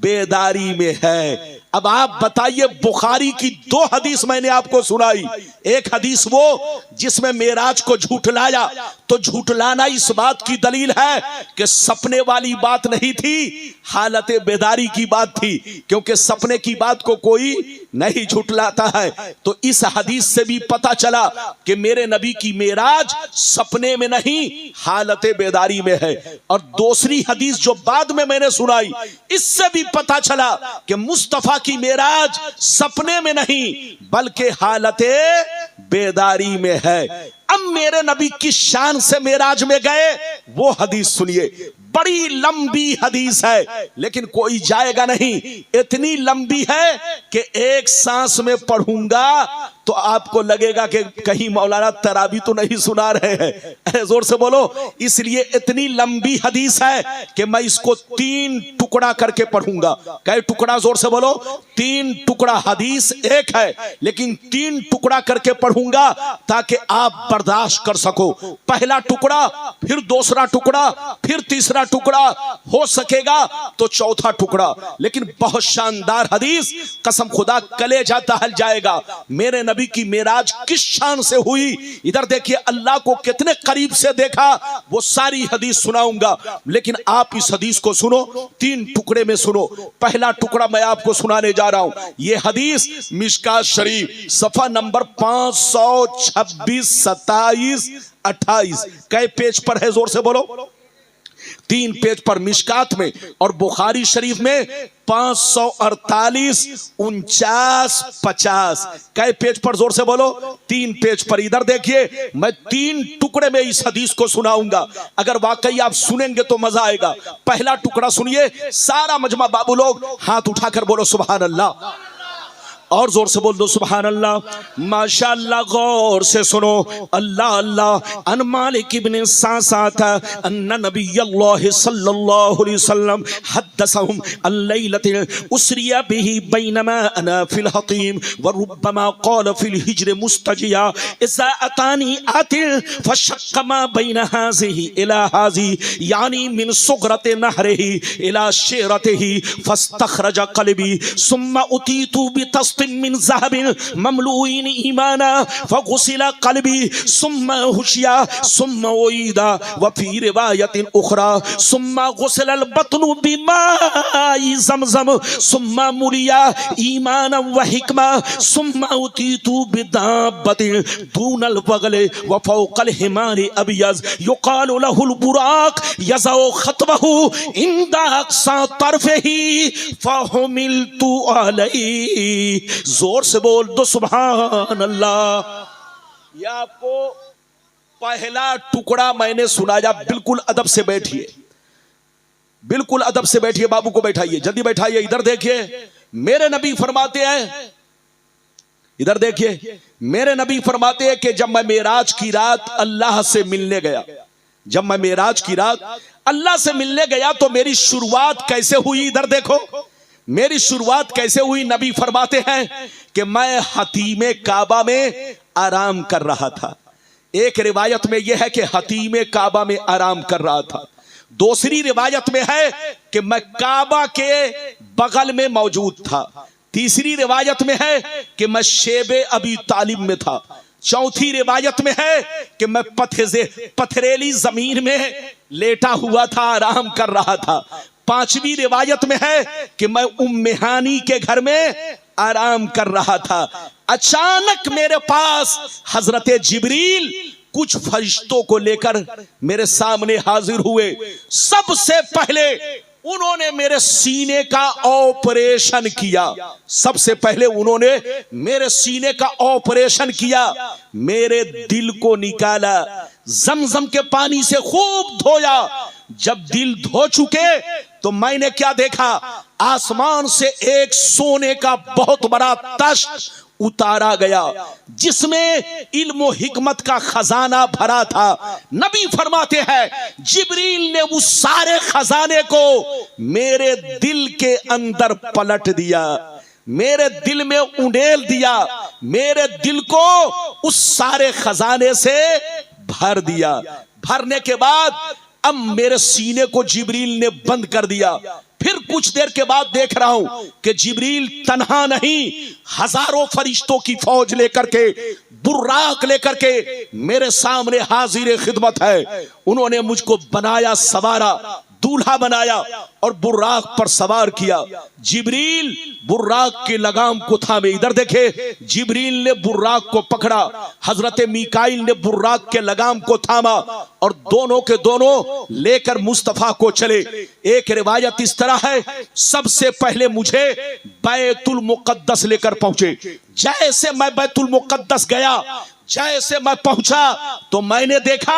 बेदारी में है। अब आप बताइए, बुखारी की 2 हदीस मैंने आपको सुनाई। एक हदीस वो जिसमें मेराज को झूठलाया, तो झूठलाना इस बात की दलील है कि सपने वाली बात नहीं थी, हालत बेदारी की बात थी, क्योंकि सपने की बात को कोई नहीं झूठलाता है। तो इस हदीस से भी पता चला कि मेरे नबी की मेराज सपने में नहीं, हालत बेदारी में है। और दूसरी हदीस जो बाद में मैंने सुनाई, इससे भी पता चला कि मुस्तफा की मेराज सपने में नहीं बल्कि हालत बेदारी में है। अब मेरे नबी किस शान से मेराज में गए वो हदीस सुनिए। बड़ी लंबी हदीस है लेकिन कोई जाएगा नहीं, इतनी लंबी है कि एक सांस में पढ़ूंगा तो आपको लगेगा कि कहीं मौलाना तराबी तो नहीं सुना रहे हैं। अरे जोर से बोलो। इसलिए इतनी लंबी हदीस है कि मैं इसको 3 टुकड़ा करके पढ़ूंगा। कै टुकड़ा? जोर से बोलो। 3 टुकड़ा। हदीस एक है लेकिन 3 टुकड़ा करके पढ़ूंगा ताकि आप बर्दाश्त कर सको। पहला टुकड़ा, फिर दूसरा टुकड़ा, फिर तीसरा टुकड़ा, हो सकेगा तो चौथा टुकड़ा। लेकिन बहुत शानदार हदीस, कसम खुदा कलेजा दहल जाएगा। मेरे नबी की मेराज किस शान से हुई, इधर देखिए, अल्लाह को कितने करीब से देखा, वो सारी हदीस सुनाऊंगा। लेकिन आप इस हदीस को सुनो, 3 टुकड़े में सुनो। पहला टुकड़ा मैं आपको सुनाने जा रहा हूं। ये हदीस मिशकात शरीफ सफा नंबर 526, 27, 28 कै पेज पर है? जोर से बोलो। 3 पेज पर मिशकात में, और बुखारी शरीफ में 548, 49, 50 कै पेज पर? जोर से बोलो। 3 पेज पर। इधर देखिए, मैं 3 टुकड़े में इस हदीस को सुनाऊंगा। अगर वाकई आप सुनेंगे तो मजा आएगा। पहला टुकड़ा सुनिए। सारा मजमा बाबू लोग हाथ उठाकर बोलो सुभान अल्लाह, और जोर से बोल दो सुभान अल्लाह। माशाअल्लाह, गौर से सुनो। अल्लाह अल्लाह। अन मालिक इब्न सासात अन्ना नबी अल्लाह सल्लल्लाहु अलैहि वसल्लम हद्दसहुम अल-लैलत उसरिया बिही बैनमा अना फिल हतीम व रुब्बमा क़ाल फिल हिज्र मुस्तजिया इज़ा अतानी आतिल फशक्क मा बैन हाज़िही इला हाज़ी यानी मिन सुगरत नहरिही इला शेरतिही फस्तखरज क़ल्बी सुम्मा उतीतु बितस्तिन मिन ज़हबिन ममलूइन ईमाना फगुसिला क़ल्बी सुम्मा हुशिया सुम्मा उईदा व फी रिवायतिन उखरा सुम्मा गुसिलल बत्नु बिमाई ज़मज़म सुम्मा मुलिया ईमाना व हिकमा सुम्मा उतीतु बिदाब्बतिन दूनल बगले व फौक़ल हिमारी अबियज़ युक़ालु लहुल बुराक़ यज़उ ख़त्वहु इंदा अक़सा तरफ़िही फ़हुमिलतु अलैहि। जोर से बोल दो सुभान अल्लाह। यह आपको पहला टुकड़ा मैंने सुनाया। बिल्कुल अदब से बैठिए, बिल्कुल अदब से बैठिए। बाबू को बैठाइए, जल्दी बैठाइए। इधर देखिए, मेरे नबी फरमाते हैं, इधर देखिए, मेरे नबी फरमाते हैं कि जब मैं मेराज की रात अल्लाह से मिलने गया, जब मैं मेराज की रात अल्लाह से मिलने गया तो मेरी शुरुआत कैसे हुई? इधर देखो, मेरी शुरुआत कैसे हुई। नबी फरमाते हैं कि मैं हतीमे काबा में आराम कर रहा था। एक रिवायत में यह है कि हतीमे काबा में आराम कर रहा था। दूसरी रिवायत में है कि मैं काबा के बगल में मौजूद था। तीसरी रिवायत में है कि मैं शेबे अबी तालिब में था। चौथी रिवायत में है कि मैं पथरेली जमीन में लेटा हुआ था, आराम कर रहा था। 5वीं रिवायत में है कि मैं उम्मे हानी के घर में आराम कर रहा था। अचानक मेरे पास हजरत जिब्रील कुछ फरिश्तों को लेकर मेरे सामने हाजिर हुए। सबसे पहले उन्होंने मेरे सीने का ऑपरेशन किया। सबसे पहले उन्होंने मेरे सीने का ऑपरेशन किया, मेरे दिल को निकाला, जमजम के पानी से खूब धोया। जब दिल धो चुके तो मैंने क्या देखा? आसमान से एक सोने का बहुत बड़ा तश्त उतारा गया जिसमें इल्म और हिकमत का खजाना भरा था। नबी फरमाते हैं जिब्रील ने उस सारे खजाने को मेरे दिल के अंदर पलट दिया, मेरे दिल में उंडेल दिया, मेरे दिल को उस सारे खजाने से भर दिया। भरने के बाद अब मेरे सीने को जिब्रील ने बंद कर दिया। फिर कुछ देर के बाद देख रहा हूं कि जिब्रील तन्हा नहीं, हजारों फरिश्तों की फौज लेकर के बुर्राक लेकर के मेरे सामने हाजिर खिदमत है। उन्होंने मुझको बनाया, सवारा, दूल्हा बनाया और बुर्राक पर सवार किया। जिब्रील बुर्राक के लगाम को थामे। इधर देखे, जिब्रील ने बुर्राक को पकड़ा, हजरत मीकाइल ने बुर्राक के लगाम को थामा और दोनों के दोनों लेकर मुस्तफा को चले। एक रिवायत इस तरह है, सबसे पहले मुझे बैतुल मुकद्दस लेकर पहुंचे। जैसे मैं बैतुल मुकद्दस गया, जैसे मैं पहुंचा तो मैंने देखा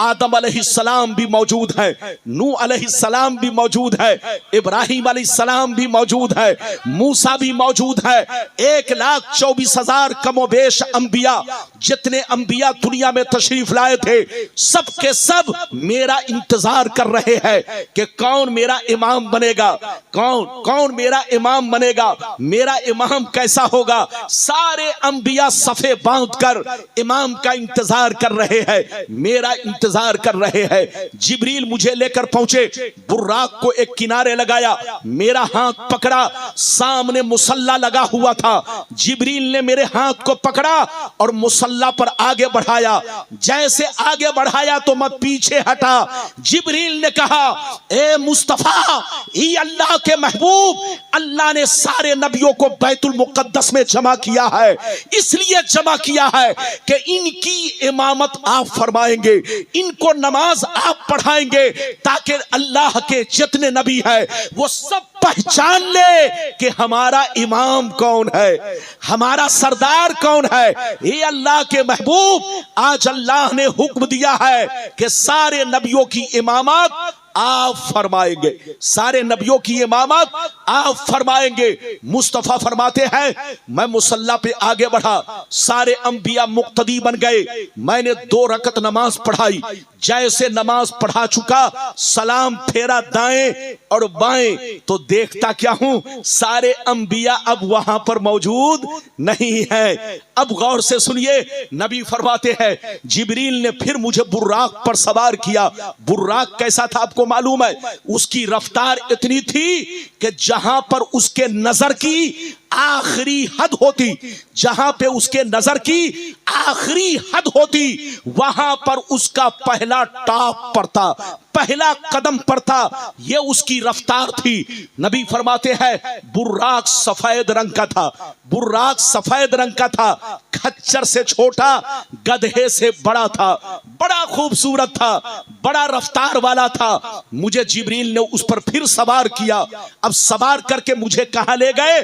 आदम अलैहिस्सलाम भी मौजूद है, नूह अलैहिस्सलाम भी मौजूद है, इब्राहिम अलैहिस्सलाम भी मौजूद है, मूसा भी मौजूद है। 1,24,000 कमोबेश अंबिया, जितने अंबिया दुनिया में तशरीफ लाए थे, सब के सब मेरा इंतजार कर रहे हैं कि कौन मेरा इमाम बनेगा, कौन मेरा इमाम बनेगा, मेरा इमाम कैसा होगा। सारे अंबिया सफे बांध कर इमाम का इंतजार कर रहे हैं, मेरा इंतजार कर रहे हैं। जिब्रील मुझे लेकर पहुंचे, बुर्राक को एक किनारे लगाया, मेरा हाथ पकड़ा, सामने मुसल्ला लगा हुआ था। जिब्रील ने मेरे हाथ को पकड़ा और मुसल्ला पर आगे बढ़ाया। जैसे आगे बढ़ाया तो मैं पीछे हटा। जिब्रील ने कहा, ए मुस्तफा, ये अल्लाह के महबूब, अल्लाह ने सारे नबियों को बैतुल मुकद्दस में जमा किया है, इसलिए जमा किया है कि इनकी इमामत आप फरमाएंगे, इनको नमाज आप पढ़ाएंगे, ताकि अल्लाह के जितने नबी है वो सब पहचान ले कि हमारा इमाम कौन है, हमारा सरदार कौन है। ये अल्लाह के महबूब, आज अल्लाह ने हुक्म दिया है कि सारे नबियों की इमामत आप फरमाएंगे, सारे नबियों की इमामत आप फरमाएंगे। मुस्तफा फरमाते हैं, मैं मुसल्ला पे आगे बढ़ा, सारे अंबिया मुक्तदी बन गए। मैंने 2 रकत नमाज पढ़ाई। जैसे नमाज पढ़ा चुका, सलाम फेरा दाएं और बाएं, तो देखता क्या हूं, सारे अंबिया अब वहां पर मौजूद नहीं है। अब गौर से सुनिए, नबी फरमाते हैं, जिब्रील ने फिर मुझे बुर्राक पर सवार किया। बुर्राक कैसा था आपको मालूम है, उसकी रफ्तार इतनी थी कि जहां पर उसके नजर की आखिरी हद होती, जहां पे उसके नजर की आखिरी हद होती, वहां पर उसका पहला टॉप पर था, पहला कदम पर था। यह उसकी रफ्तार थी। नबी फरमाते हैं, बुर्राक सफेद रंग का था, बुर्राक सफेद रंग का था, खच्चर से छोटा, गधे से बड़ा था, बड़ा खूबसूरत था, बड़ा रफ्तार वाला था। मुझे जिब्रील ने उस पर फिर सवार किया। अब सवार करके मुझे कहां ले गए,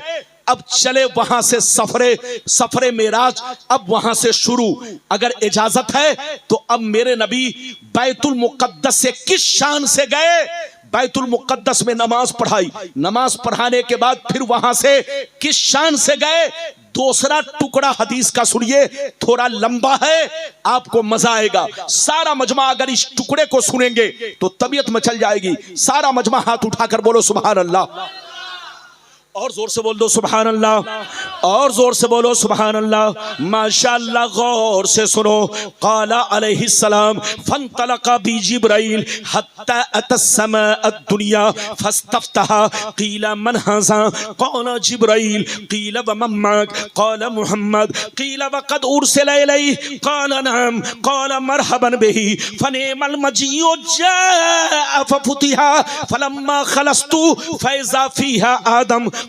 अब चले वहां से सफरे मेराज, अब वहां से शुरू। अगर इजाजत है तो अब मेरे नबी बैतुल मुकद्दस से किस शान से गए, बैतुल मुकद्दस में नमाज पढ़ाई, नमाज पढ़ाने के बाद फिर वहां से किस शान से गए। दूसरा टुकड़ा हदीस का सुनिए, थोड़ा लंबा है, आपको मजा आएगा। सारा मजमा अगर इस टुकड़े को सुनेंगे तो तबीयत मचल जाएगी। सारा मजमा हाथ उठाकर बोलो सुभान अल्लाह, और जोर से बोल दो सुभान अल्लाह, और जोर से बोलो सुभान अल्लाह। माशाअल्लाह, गौर से सुनो। क़ाला अलैहिस्सलाम, फंतलका बी जिब्राइल हत्ता अतस्समा अद्दुनिया फस्तफ्तहा, क़ीला मन हाज़ा, क़ाला जिब्राइल, क़ीला व मन माक, क़ाला मुहम्मद, क़ीला व क़द उरसिला इलैहि, क़ाला नअम, क़ाला मरहबन बिही, फनिअमल मजीउ जाअ फफुतिहा, फलम्मा खलस्तु फ़इज़ा फ़ीहा आदम,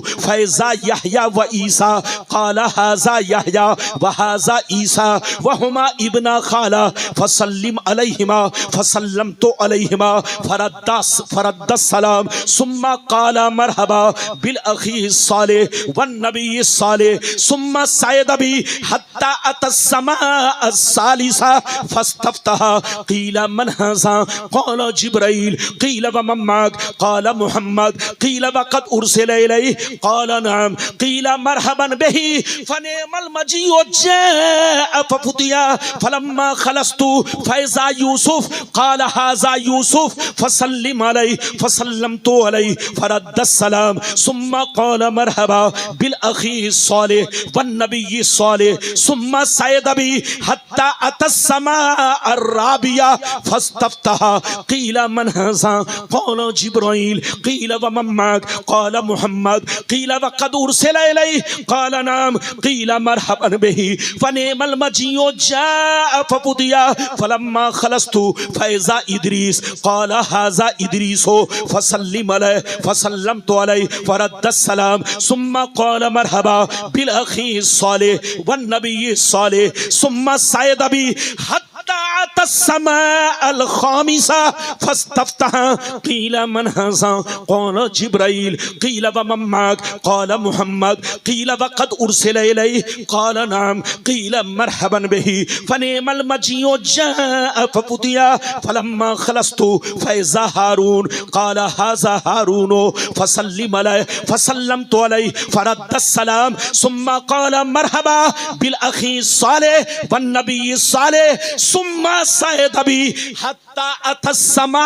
फैज़ा यहया व ईसा, क़ाला हाज़ा यहया व हाज़ा ईसा व हुमा इब्ना खाला, फसल्लिम अलैहिमा फसल्लमतु अलैहिमा फरद्दा सलाम, सुम्मा क़ाला मरहबा बिल अखी सालिह वन नबी सालिह, सुम्मा सअद बी हत्ता अतस्समा अस्सालिसा फस्तफ्तहा, क़ीला मन हाज़ा, क़ाला जिब्राइल क़ील व मन माक क़ाल मुहम्मद क़ील व क़द उरसिला इलैहि क़ाल नअम क़ील मरहबन बिही फनिअमल मजीउ जाअ फफुतिया फलम्मा खलस्तु फैज़ा यूसुफ क़ाल हाज़ा यूसुफ फसल्लिम अलैहि फसल्लमतु अलैहि फरद्द सलाम सुम्मा क़ाल मरहबा बिल अखी सालिह वन नबी सालिह सुम्मा सयद बी हत्ता अतस्समा अर्राबिया फस्तफ्तहा क़ील मन हाज़ा क़ाल जिब्राइल क़ील व मन माक क़ाल मुहम्मद क़ील व क़द उरसिला इलैहि क़ाल नअम क़ील मरहबन बिही फनिअमल मजीउ जाअ फफुतिया फलम्मा खलस्तु फैज़ा इदरीस क़ाल हाज़ा इदरीसो फसल्लिम अलैहि फसल्लमतु अलैहि फरद्द सलाम सुम्मा क़ाल मरहबा बिल अखी सालिह वन नबी सालिह सुम्मा सयद बी हत्ता अतस्समा अल खामिसा फस्तफ्तहा क़ील मन हाज़ा क़ाल जिब्राइल क़ील व मन माक क़ाल मुहम्मद क़ील व क़द उरसिला इलैहि क़ाल नअम क़ील मरहबन बिही फनिअमल मजीउ जाअ फफुतिया फलम्मा खलस्तु फैज़ा हारून क़ाल हाज़ा हारूनो फसल्लिम अलैहि फसल्लमतु अलैहि फरद्द सलाम सुम्मा क़ाल मरहबा बिल अखी सालिह वन नबी सालिह सुम्मा सयद बी हत्ता अतस्समा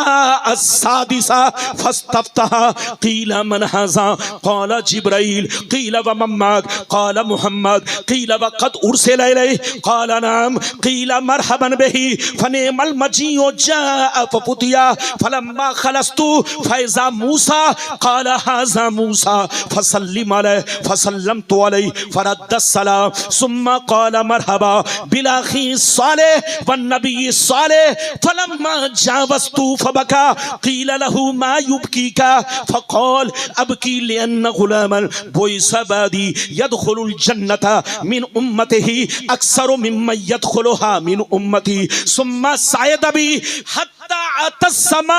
अस्सादिसा फस्तफ्तहा क़ील मन हाज़ा क़ाल जिब्राइल क़ील व मन माक क़ाल मुहम्मद क़ील व क़द उरसिला इलैहि क़ाल नअम क़ील मरहबन बिही फनिअमल मजीउ जाअ फफुतिया फलम्मा खलस्तु फैज़ा मूसा क़ाल हाज़ा मूसा फसल्लिम अलैहि फसल्लमतु अलैहि फरद्द सलाम सुम्मा क़ाल मरहबा बिल अखी सालिह वन नबी सालिह फलम्मा जावस्तु फबका क़ील लहू मा युबकीका फ़क़ाल अबकी लिअन्न गुलामन बुइसा बादी यदखुलुल जन्नता मिन उम्मतिही अक्सर मिम्मन यदखुलुहा मिन उम्मती सुम्मा सयद बी हत्ता अतस्समा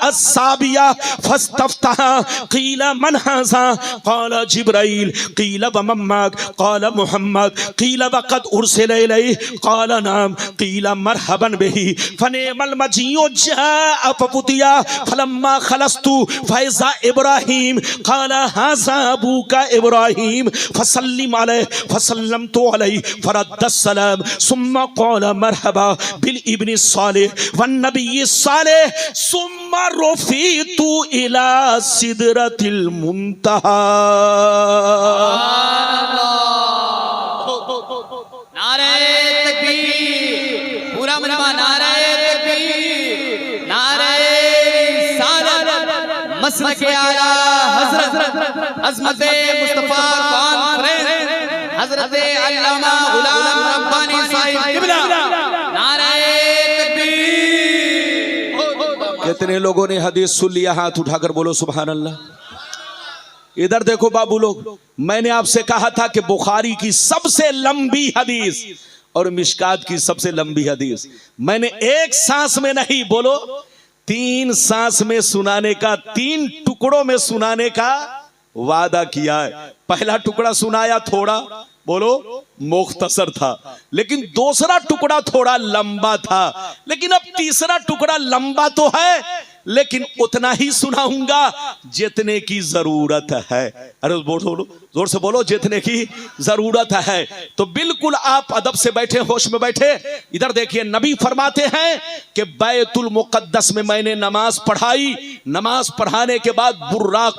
अस्साबिया फस्तफ्तहा क़ील मन हाज़ा क़ाल जिब्राइल क़ील व मन माक क़ाल मुहम्मद क़ील व क़द उरसिला इलैहि क़ाल नअम क़ील मरहबन बिही फनिअमल मजीउ जाअ फफुतिया फलम्मा खलस्तु फैज़ा इब्राहीम क़ाल हाज़ा अबूका इब्राहीम फसल्लिम अलैहि फसल्लमतु अलैहि फरद्द सलाम सुम्मा क़ाल मरहबा बिल इब्न सालिह वन नबी सालिह सुम्मा रुफ़ितु इला सिदरतिल मुंतहा। नारे तकबीर, पूरा मजमा नारे तकबीर, नारे रिसालत, मसलके आला हज़रत अज़मते मुस्तफ़ा कॉन्फ्रेंस हज़रत अल्लामा गुलाम रब्बानी साहिब क़िबला। नारे तकबीर। कितने लोगों ने हदीस सुन लिया? हाथ उठाकर बोलो सुभान अल्लाह। इधर देखो बाबू लोग, मैंने आपसे कहा था कि बुखारी की सबसे लंबी हदीस और मिशकात की सबसे लंबी हदीस मैंने एक सांस में नहीं, बोलो 3 सांस में सुनाने का, 3 टुकड़ों में सुनाने का वादा किया है। पहला टुकड़ा सुनाया थोड़ा, बोलो मुख्तसर था, लेकिन दूसरा टुकड़ा थोड़ा लंबा था, लेकिन अब तीसरा टुकड़ा लंबा तो है लेकिन उतना ही सुनाऊंगा जितने की जरूरत है। अरे बोलो, जोर से बोलो, जितने की जरूरत है। तो बिल्कुल आप अदब से बैठे, होश में बैठे। इधर देखिए, नबी फरमाते हैं कि बैतुल मुक़द्दस में मैंने नमाज पढ़ाई, नमाज पढ़ाने के बाद बुर्राक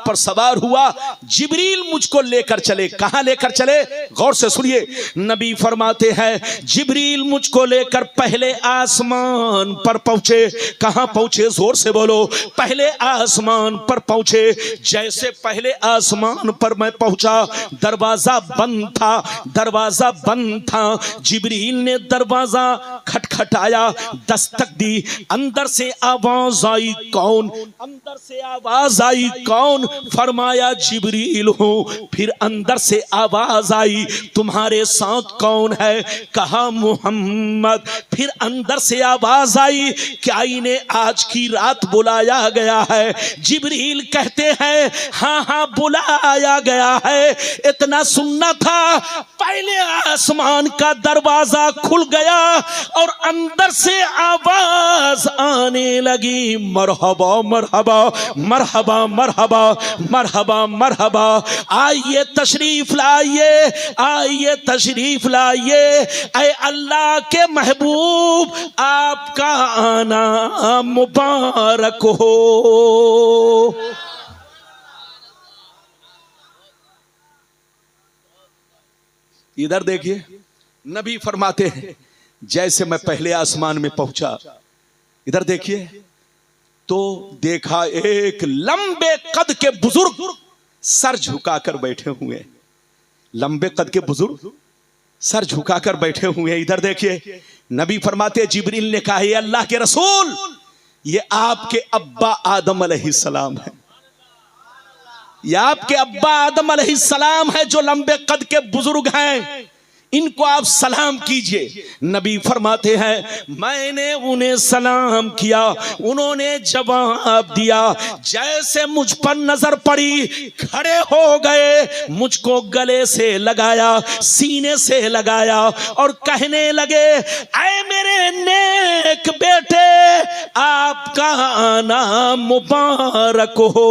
पर सवार हुआ, जिब्रील मुझको लेकर चले। कहां लेकर चले? गौर से सुनिए। नबी फरमाते हैं जिब्रील मुझको लेकर पहले आसमान पर पहुंचे। कहां पहुंचे? जोर से बोलो, पहले आसमान पर पहुंचे। जैसे पहले आसमान पर मैं पहुंचा, दरवाजा बंद था, दरवाजा बंद था। जिब्रील ने दरवाजा खटखटाया, दस्तक दी, अंदर से आवाज आई, कौन? अंदर से आवाज आई, कौन? फरमाया जिब्रील हूं। फिर अंदर से आवाज आई, तुम्हारे साथ कौन है? कहा मुहम्मद। फिर अंदर से आवाज आई, क्या इन्हें आज की रात बुलाया गया है? जिब्रील कहते हैं हाँ हाँ बुलाया गया है। इतना सुनना था, पहले आसमान का दरवाजा खुल गया और अंदर से आवाज आने लगी, मरहबा मरहबा मरहबा मरहबा मरहबा मरहबा, आइए तशरीफ लाइए, आइए तशरीफ लाइए, ऐ अल्लाह के महबूब आपका आना मुबारक हो। इधर देखिए, नबी फरमाते हैं जैसे मैं पहले आसमान में पहुंचा, इधर देखिए तो देखा एक लंबे कद के बुजुर्ग सर झुकाकर बैठे हुए, लंबे कद के बुजुर्ग सर झुकाकर बैठे हुए हैं। इधर देखिए नबी फरमाते, जिब्रील ने कहा, ये अल्लाह के रसूल, ये आपके अब्बा आदम अलैहिस्सलाम है, ये आपके अब्बा आदम अलैहिस्सलाम है जो लंबे कद के बुजुर्ग हैं, इनको आप सलाम कीजिए। नबी फरमाते हैं मैंने उन्हें सलाम किया, उन्होंने जवाब दिया, जैसे मुझ पर नजर पड़ी खड़े हो गए, मुझको गले से लगाया, सीने से लगाया और कहने लगे, ऐ मेरे नेक बेटे आपका आना मुबारक हो।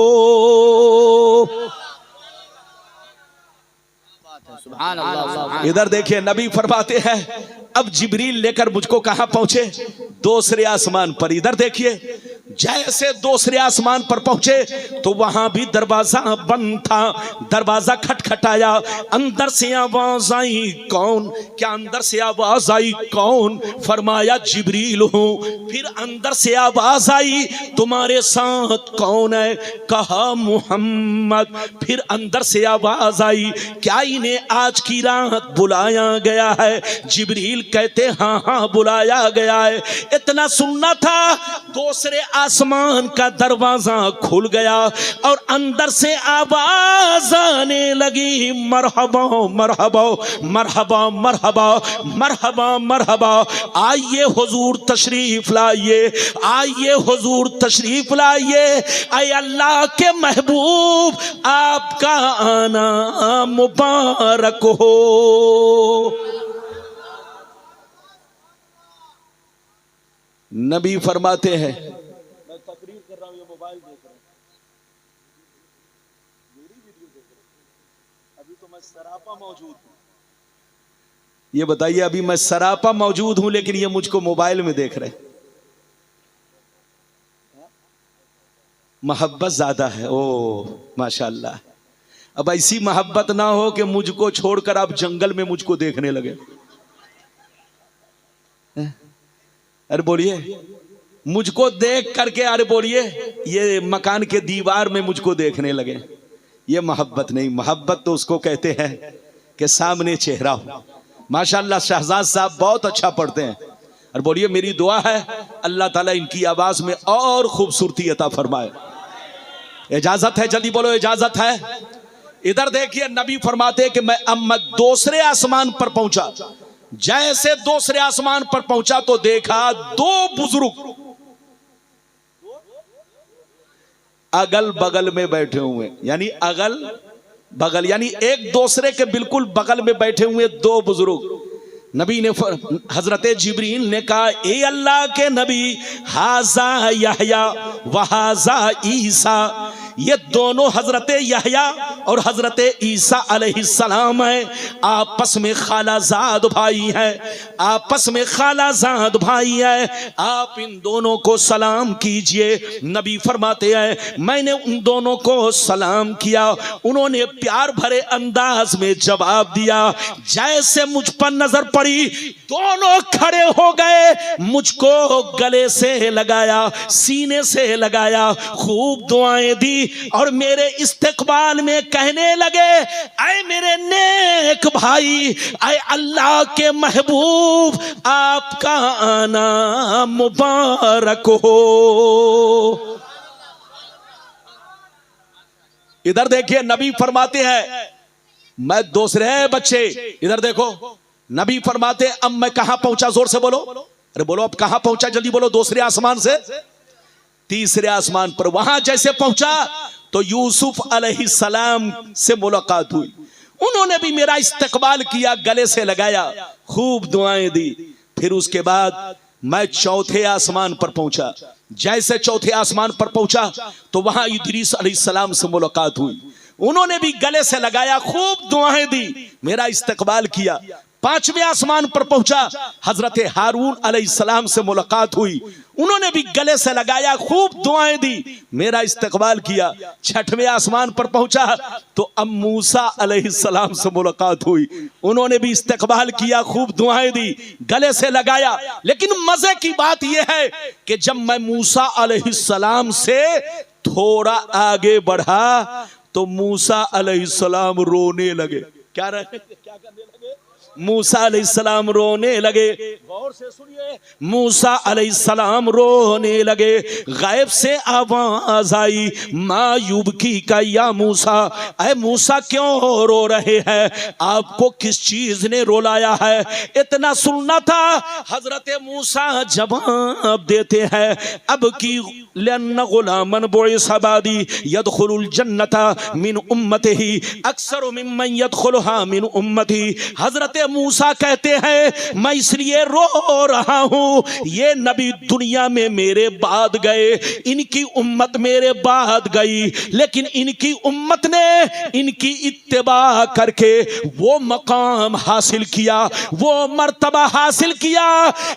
इधर देखिए नबी फरमाते हैं अब जिब्रील लेकर मुझको कहां पहुंचे, दूसरे आसमान पर। इधर देखिए जैसे दूसरे आसमान पर पहुंचे तो वहां भी दरवाजा बंद था, दरवाजा खटखटाया, अंदर से आवाज आई, कौन? क्या अंदर से आवाज आई कौन? फरमाया जिब्रील हूं। फिर अंदर से आवाज आई, तुम्हारे साथ कौन है? कहा मुहम्मद। फिर अंदर से आवाज आई, क्या इन्हें आज की रात बुलाया गया है? जिब्रील कहते हाँ हाँ बुलाया गया है। इतना सुनना था, दूसरे आसमान का दरवाजा खुल गया और अंदर से आवाज आने लगी, मरहबा मरहबा मरहबा मरहबा मरहबा मरहबा, आइए हुजूर तशरीफ लाइए, आइए हुजूर तशरीफ लाइए, ऐ अल्लाह के महबूब आपका आना मुबारक हो। नबी फरमाते हैं, मैं तकरीर कर रहा हूं, ये मोबाइल देख रहा हूं, मेरी वीडियो देख रहा हूं, अभी तो मैं सरापा मौजूद हूं। ये बताइए, अभी मैं सरापा मौजूद हूं लेकिन ये मुझको मोबाइल में देख रहे हैं। मोहब्बत ज्यादा है, ओ माशाअल्लाह। अब ऐसी मोहब्बत ना हो कि मुझको छोड़कर आप जंगल में मुझको देखने लगे। अरे बोलिए, मुझको देख करके अरे बोलिए ये मकान के दीवार में मुझको देखने लगे, ये मोहब्बत नहीं। मोहब्बत तो उसको कहते हैं कि सामने चेहरा हो। माशाअल्लाह शहजाद साहब बहुत अच्छा पढ़ते हैं। और बोलिए मेरी दुआ है अल्लाह ताला इनकी आवाज में और खूबसूरती अता फरमाए। इजाजत है? जल्दी बोलो इजाजत है। इधर देखिए नबी फरमाते कि मैं दूसरे आसमान पर पहुंचा, जैसे दूसरे आसमान पर पहुंचा तो देखा दो बुजुर्ग अगल बगल में बैठे हुए, यानी अगल बगल यानी एक दूसरे के बिल्कुल बगल में बैठे हुए दो बुजुर्ग। नबी ने हजरत जिब्रील ने कहा, ए अल्लाह के नबी, हाजा यहया व हाजा ईसा, ये दोनों हजरत यहया और हजरत ईसा अलैहिस्सलाम है, आपस में खालाजाद भाई हैं, आपस में खालाजाद भाई हैं, आप इन दोनों को सलाम कीजिए। नबी फरमाते हैं मैंने उन दोनों को सलाम किया, उन्होंने प्यार भरे अंदाज में जवाब दिया। जैसे मुझ पर नजर पड़ी दोनों खड़े हो गए, मुझको गले से लगाया, सीने से लगाया, खूब दुआएं दी और मेरे इस्तकबाल में कहने लगे, ऐ मेरे नेक भाई, ऐ अल्लाह के महबूब आपका आना मुबारक हो। इधर देखिए नबी फरमाते हैं मैं दूसरे बच्चे, इधर देखो नबी फरमाते अब मैं कहां पहुंचा, जोर से बोलो, अरे बोलो अब कहां पहुंचा, जल्दी बोलो। दूसरे आसमान से तीसरे आसमान पर। वहां जैसे पहुंचा तो यूसुफ अलैहिस्सलाम से मुलाकात हुई, उन्होंने भी मेरा इस्तकबाल किया, गले से लगाया, खूब दुआएं दी। फिर उसके बाद मैं चौथे आसमान पर पहुंचा। जैसे चौथे आसमान पर पहुंचा तो वहां इदरीस अलैहिस्सलाम से मुलाकात हुई। उन्होंने भी गले से लगाया, खूब दुआएं दी, मेरा इस्तकबाल किया। पांचवें आसमान पर पहुंचा, हजरत हारून अलैहिस्सलाम से मुलाकात हुई। उन्होंने भी गले से लगाया, खूब दुआएं दी, मेरा इस्तकबाल किया। छठवें आसमान पर पहुंचा तो अब मूसा अलैहिस्सलाम से मुलाकात हुई। उन्होंने भी इस्तकबाल किया, खूब दुआएं दी, गले से लगाया। लेकिन मजे की बात यह है कि जब मैं मूसा अलैहिस्सलाम से थोड़ा आगे बढ़ा तो मूसा अलैहिस्सलाम रोने लगे। क्या करने लगे? मूसा अलैहिस्सलाम रोने लगे। गौर से सुनिए, मूसा अलैहिस्सलाम रोने लगे। गायब से आवाज आई, मायूब की का या मूसा, ऐ मूसा क्यों रो रहे हैं? आपको किस चीज ने रुलाया है? इतना सुनना था। हजरत मूसा जवाब देते हैं, अब की लन्न गुलामन बुइसा बादी यदखुलुल जन्नता मिन उम्मतिही अक्सर मिम्मन यदखुलुहा मिन उम्मती। हजरत मूसा कहते हैं, मैं इसलिए रो रहा हूं, ये नबी दुनिया में मेरे बाद गए, इनकी उम्मत मेरे बाद गई, लेकिन इनकी उम्मत ने इनकी इत्तिबा करके वो मकाम हासिल किया, वो मर्तबा हासिल किया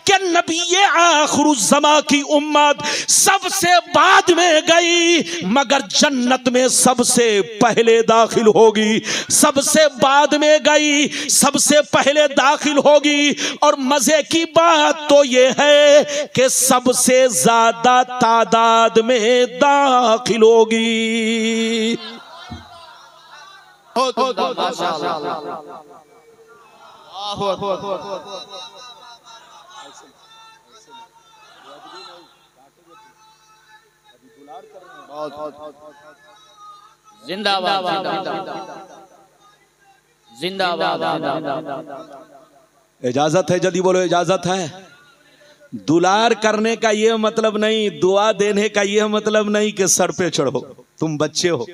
कि नबी आखिरुज़्ज़मा की उम्मत सबसे बाद में गई, मगर जन्नत में सबसे पहले दाखिल होगी। सबसे बाद में गई, सबसे पहले दाखिल होगी। और मजे की बात तो यह है कि सबसे ज्यादा तादाद में दाखिल होगी। जिंदाबाद जिंदाबाद। इजाजत है? जल्दी बोलो, इजाजत है? दुलार करने का यह मतलब नहीं, दुआ देने का यह मतलब नहीं कि सर पे चढ़ो, तुम बच्चे हो।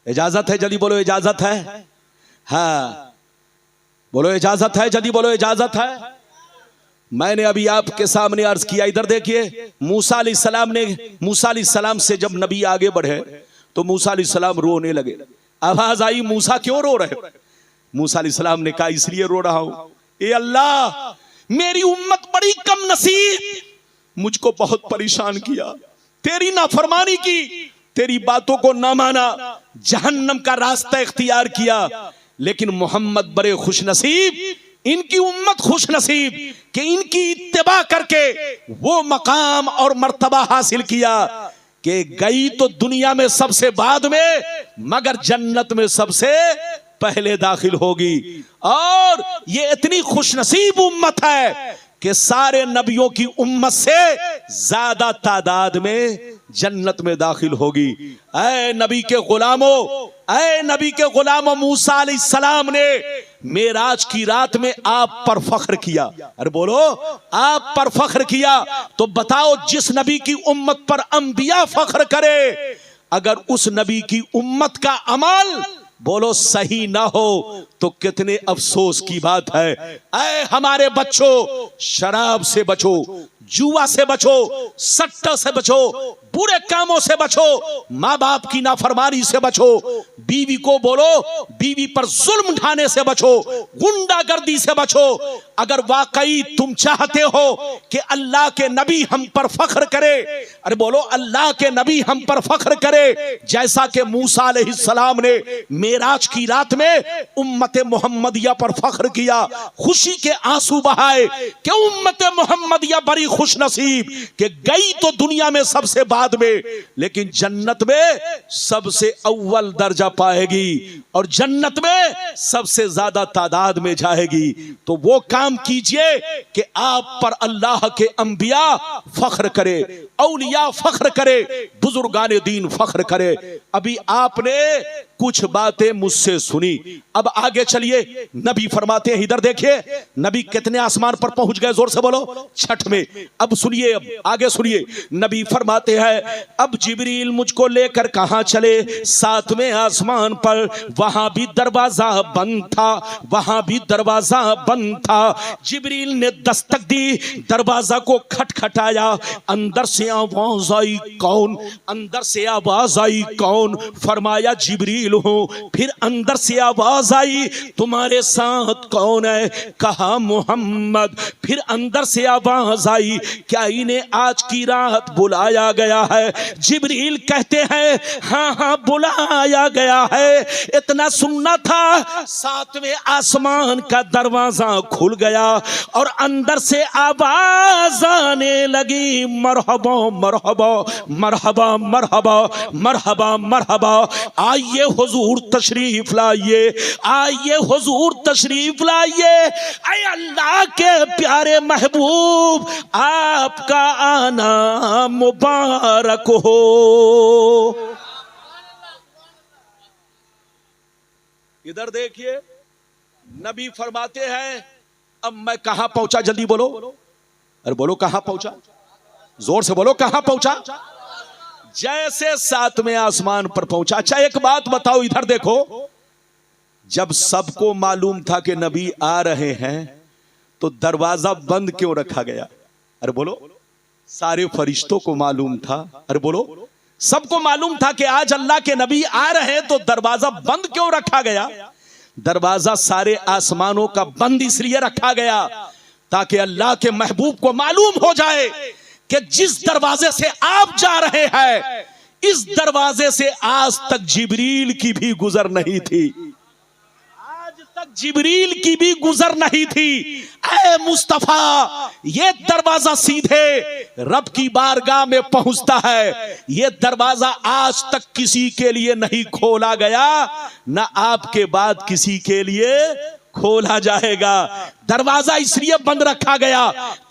इजाजत है? जल्दी बोलो, इजाजत है? हाँ बोलो, इजाजत है? जल्दी बोलो, इजाजत है? मैंने अभी आपके सामने अर्ज किया, इधर देखिए, मूसा अलैहिस्सलाम से जब नबी आगे बढ़े तो मूसा अलैहिस्सलाम रोने लगे। आवाज आई, मूसा क्यों रो रहे हो? मूसा अलैहिस्सलाम ने कहा, इसलिए रो रहा हूं, ए अल्लाह, मेरी उम्मत बड़ी कम नसीब, मुझको बहुत परेशान किया, तेरी नाफरमानी की, तेरी बातों को ना माना, जहन्नम का रास्ता इख्तियार किया। लेकिन मोहम्मद बड़े खुश नसीब, इनकी उम्मत खुश नसीब कि इनकी इत्तिबा करके वो मकाम और मर्तबा हासिल किया कि गई तो दुनिया में सबसे बाद में, मगर जन्नत में सबसे पहले दाखिल होगी। और ये इतनी खुशनसीब उम्मत है कि सारे नबियों की उम्मत से ज्यादा तादाद में जन्नत में दाखिल होगी। ऐ नबी के गुलामों, ऐ नबी के गुलामों, मूसा अलैहिस्सलाम ने मेराज की रात में आप पर फख्र किया। अरे बोलो, आप पर फख्र किया। तो बताओ, जिस नबी की उम्मत पर अंबिया फख्र करे, अगर उस नबी की उम्मत का अमल बोलो सही ना हो तो कितने अफसोस की बात है। ऐ हमारे बच्चों, शराब से बचो, जुआ से बचो, सट्टा से बचो, बुरे कामों से बचो, माँ बाप की नाफरमानी से बचो, बीवी को बोलो बीवी पर जुल्म ढाने से बचो, गुंडागर्दी से बचो। अगर वाकई तुम चाहते हो कि अल्लाह के नबी हम पर फख्र करे, अरे बोलो अल्लाह के नबी हम पर फख्र करे, जैसा कि मूसा अलैहिस्सलाम ने मेराज की रात में उम्मत मोहम्मदिया पर फख्र किया, खुशी के आंसू बहाए कि उम्मत मोहम्मदिया बड़ी खुश नसीब कि गई तो दुनिया में सबसे बाद में, लेकिन जन्नत में सबसे अव्वल दर्जा पाएगी और जन्नत में सबसे ज्यादा तादाद में जाएगी। तो वो काम कीजिए कि आप पर अल्लाह के अंबिया फख्र करे, औलिया फख्र करे, बुजुर्गान दीन फख्र करे। अभी आपने कुछ बातें मुझसे सुनी, अब आगे चलिए। नबी फरमाते हैं, इधर देखिए नबी कितने आसमान पर पहुंच गए, जोर से बोलो, छठ में। अब सुनिए, अब आगे सुनिए। नबी फरमाते हैं, अब जिब्रील मुझको लेकर कहां चले, 7वें आसमान पर। वहां भी दरवाजा बंद था, वहां भी दरवाजा बंद था। जिब्रील ने दस्तक दी, दरवाजा को खटखटाया, अंदर से आवाज आई, कौन? अंदर से आवाज आई, कौन? फरमाया जिब्रील हूं। फिर अंदर से आवाज आई, तुम्हारे साथ कौन है? कहा मोहम्मद। फिर अंदर से आवाज आई, क्या इन्हें आज की रात बुलाया गया है? जिब्रील कहते हैं, हाँ हाँ बुलाया गया है। इतना सुनना था, 7वें आसमान का दरवाजा खुल गया और अंदर से आवाज आने लगी, मरहबा मरहबा मरहबा मरहबा मरहबा मरहबा। आइए हुजूर तशरीफ लाइए, आइए हुजूर तशरीफ लाइए। ऐ अल्लाह के प्यारे महबूब, आपका आना मुबारक हो। इधर देखिए, नबी फरमाते हैं, अब मैं कहां पहुंचा, जल्दी बोलो। अरे बोलो कहां पहुंचा, जोर से बोलो, कहां पहुंचा? जैसे 7वें आसमान पर पहुंचा। अच्छा एक बात बताओ, इधर देखो, जब सबको मालूम था कि नबी आ रहे हैं तो दरवाजा बंद क्यों रखा गया? अरे बोलो, सारे फरिश्तों को मालूम था। अरे बोलो, सबको मालूम था कि आज अल्लाह के नबी आ रहे हैं, तो दरवाजा बंद क्यों रखा गया? दरवाजा सारे आसमानों का बंद इसलिए रखा गया ताकि अल्लाह के महबूब को मालूम हो जाए कि जिस दरवाजे से आप जा रहे हैं, इस दरवाजे से आज तक जिब्रील की भी गुजर नहीं थी, आज तक जिब्रील की भी गुजर नहीं थी। ऐ मुस्तफा, ये दरवाजा सीधे रब की बारगाह में पहुंचता है। ये दरवाजा आज तक किसी के लिए नहीं खोला गया, ना आपके बाद किसी के लिए खोला जाएगा। दरवाजा इसलिए बंद रखा गया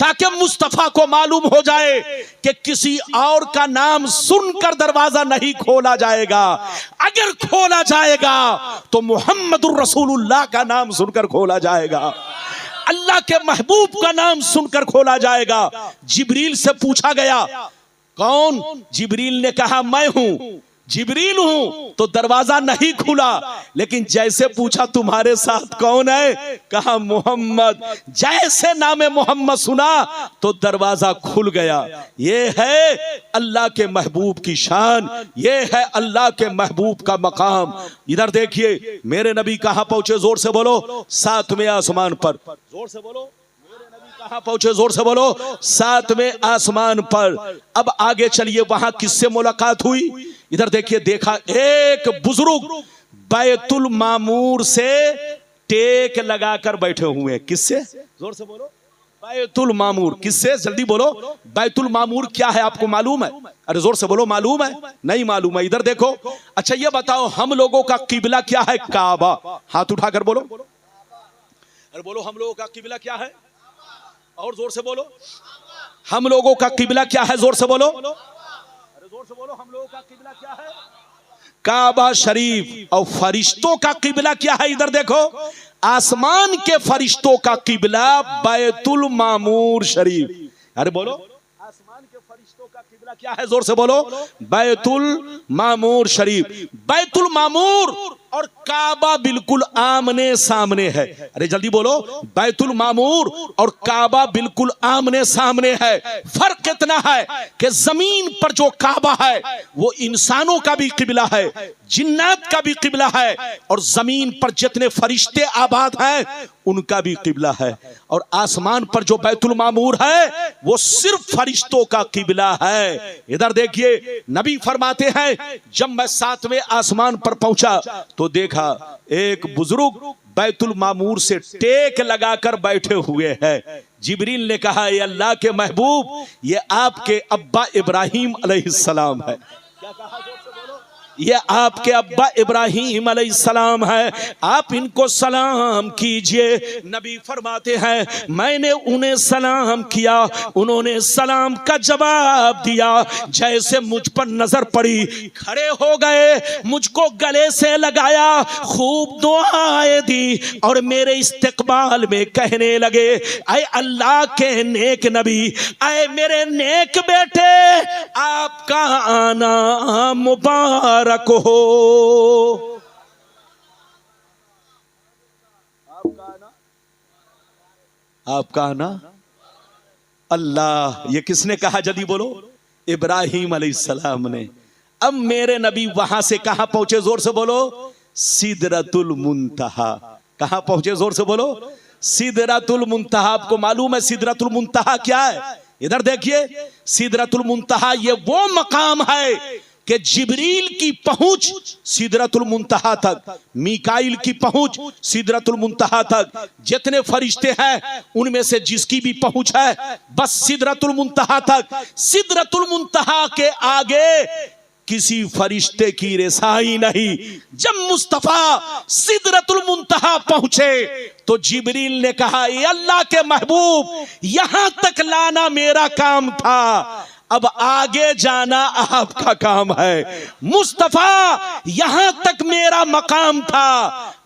ताकि मुस्तफा को मालूम हो जाए कि किसी और का नाम सुनकर दरवाजा नहीं खोला जाएगा। अगर खोला जाएगा तो मुहम्मदुर रसूलुल्लाह का नाम सुनकर खोला जाएगा, अल्लाह के महबूब का नाम सुनकर खोला जाएगा। जिब्रील से पूछा गया, कौन? जिब्रील ने कहा, मैं हूं, जिब्रील हूं। तो दरवाजा नहीं खुला, लेकिन जैसे पूछा, तुम्हारे साथ कौन है? कहा मोहम्मद। जैसे नाम मोहम्मद सुना तो दरवाजा खुल गया। ये है अल्लाह के महबूब की शान, ये है अल्लाह के महबूब का मकाम। इधर देखिए, मेरे नबी कहां पहुंचे, जोर से बोलो, 7वें आसमान पर। जोर से बोलो, कहां पहुंचे, जोर से बोलो, 7वें आसमान पर। अब आगे चलिए, वहां किससे मुलाकात हुई? इधर देखिए, देखा एक बुजुर्ग बैतुल मामूर से टेक लगाकर बैठे हुए हैं। किससे? जोर से बोलो, बैतुल मामूर। किससे? जल्दी बोलो, बैतुल मामूर क्या है आपको मालूम है? अरे जोर से बोलो, मालूम है? नहीं मालूम है। इधर देखो, अच्छा ये बताओ, हम लोगों का किबला क्या है? काबा। हाथ उठाकर बोलो। अरे बोलो, हम लोगों का किबला क्या है? और जोर से बोलो, हम लोगों का किबला क्या है? जोर से बोलो, अरे जोर से बोलो, हम लोगों का किबला क्या है? काबा शरीफ। और फरिश्तों का किबला क्या है? इधर देखो, आसमान के फरिश्तों का किबला बैतुल मामूर शरीफ। अरे बोलो, आसमान के फरिश्तों का किबला क्या है? जोर से बोलो, बैतुल मामूर शरीफ। बैतुल मामूर और काबा बिल्कुल आमने सामने है। अरे जल्दी बोलो, बैतुल मामूर और काबा बिल्कुल आमने सामने है। फर्क कितना है कि जमीन पर जो काबा है वो इंसानों का भी किबला है, जिन्नात का भी किबला है, और जमीन पर जितने फरिश्ते आबाद हैं उनका भी किबला है। और आसमान पर जो बैतुल मामूर है वो सिर्फ फरिश्तों का किबला है। इधर देखिए, नबी फरमाते हैं, जब मैं 7वें आसमान पर पहुंचा तो देखा एक बुजुर्ग बैतुल मामूर से टेक लगाकर बैठे हुए हैं। जिब्रील ने कहा, ये अल्लाह के महबूब, ये आपके अब्बा इब्राहिम अलैहिस्सलाम है। क्या कहा? जोर से बोलो, ये आपके अब्बा इब्राहिम अलैहिस्सलाम है, आप इनको सलाम कीजिए। नबी फरमाते हैं मैंने उन्हें सलाम किया, उन्होंने सलाम का जवाब दिया। जैसे मुझ पर नजर पड़ी खड़े हो गए, मुझको गले से लगाया, खूब दुआएं दी और मेरे इस्तकबाल में कहने लगे ऐ अल्लाह के नेक नबी, ऐ मेरे नेक बेटे, आपका आना मुबारक हो। आपका आना अल्लाह, ये किसने कहा जल्दी बोलो? इब्राहिम अलैहिस्सलाम ने। अब मेरे नबी वहां से कहां पहुंचे? जोर से बोलो, सिदरतुल मुंतहा। कहां पहुंचे? जोर से बोलो, सिदरतुल मुंतहा। आपको मालूम है सिदरतुल मुंतहा क्या है? इधर देखिए, सिदरतुल मुंतहा ये वो मकाम है कि जिब्रील की पहुंच सिदरतुल मुंतहा तक, मीकाइल की पहुंच सिदरतुल मुंतहा तक, जितने फरिश्ते हैं उनमें से जिसकी भी पहुंच है बस सिदरतुल मुंतहा तक। सिदरतुल मुंतहा के आगे किसी फरिश्ते की रसाई नहीं। जब मुस्तफा सिदरतुल मुंतहा पहुंचे तो जिब्रील ने कहा ये अल्लाह के महबूब, यहां तक लाना मेरा काम था, अब आगे जाना आपका काम है। मुस्तफा यहां तक मेरा मकाम था,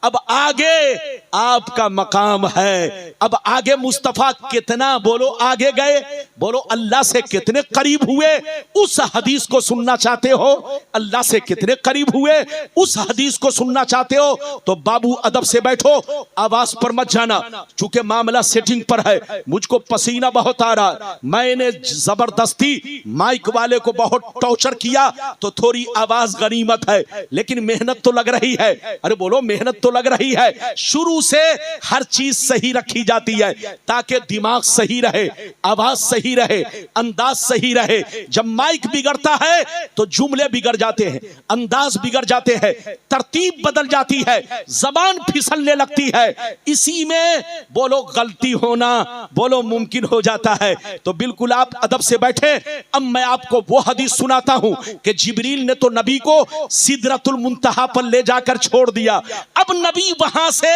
अब आगे आपका मकाम है। अब आगे मुस्तफा कितना बोलो आगे गए, बोलो अल्लाह से कितने करीब हुए, उस हदीस को सुनना चाहते हो? अल्लाह से कितने करीब हुए उस हदीस को सुनना चाहते हो तो बाबू अदब से बैठो, आवाज पर मत जाना, चूंकि मामला सेटिंग पर है। मुझको पसीना बहुत आ रहा, मैंने जबरदस्ती माइक वाले को बहुत टॉर्चर किया तो थोड़ी आवाज गनीमत है, लेकिन मेहनत तो लग रही है। अरे बोलो मेहनत तो लग रही है। शुरू से हर चीज सही रखी जाती है ताकि दिमाग सही रहे, आवाज सही रहे, अंदाज सही रहे। जब माइक बिगड़ता है तो जुमले बिगड़ जाते हैं, अंदाज बिगड़ जाते हैं, तरतीब बदल जाती है, जबान फिसलने लगती है। इसी में बोलो गलती होना बोलो मुमकिन हो जाता है। तो बिल्कुल आप अदब से बैठे। अब मैं आपको वो हदीस सुनाता हूं कि जिब्रील ने तो नबी को सिदरतुल मुंतहा पर ले जाकर छोड़ दिया। अब नबी वहां से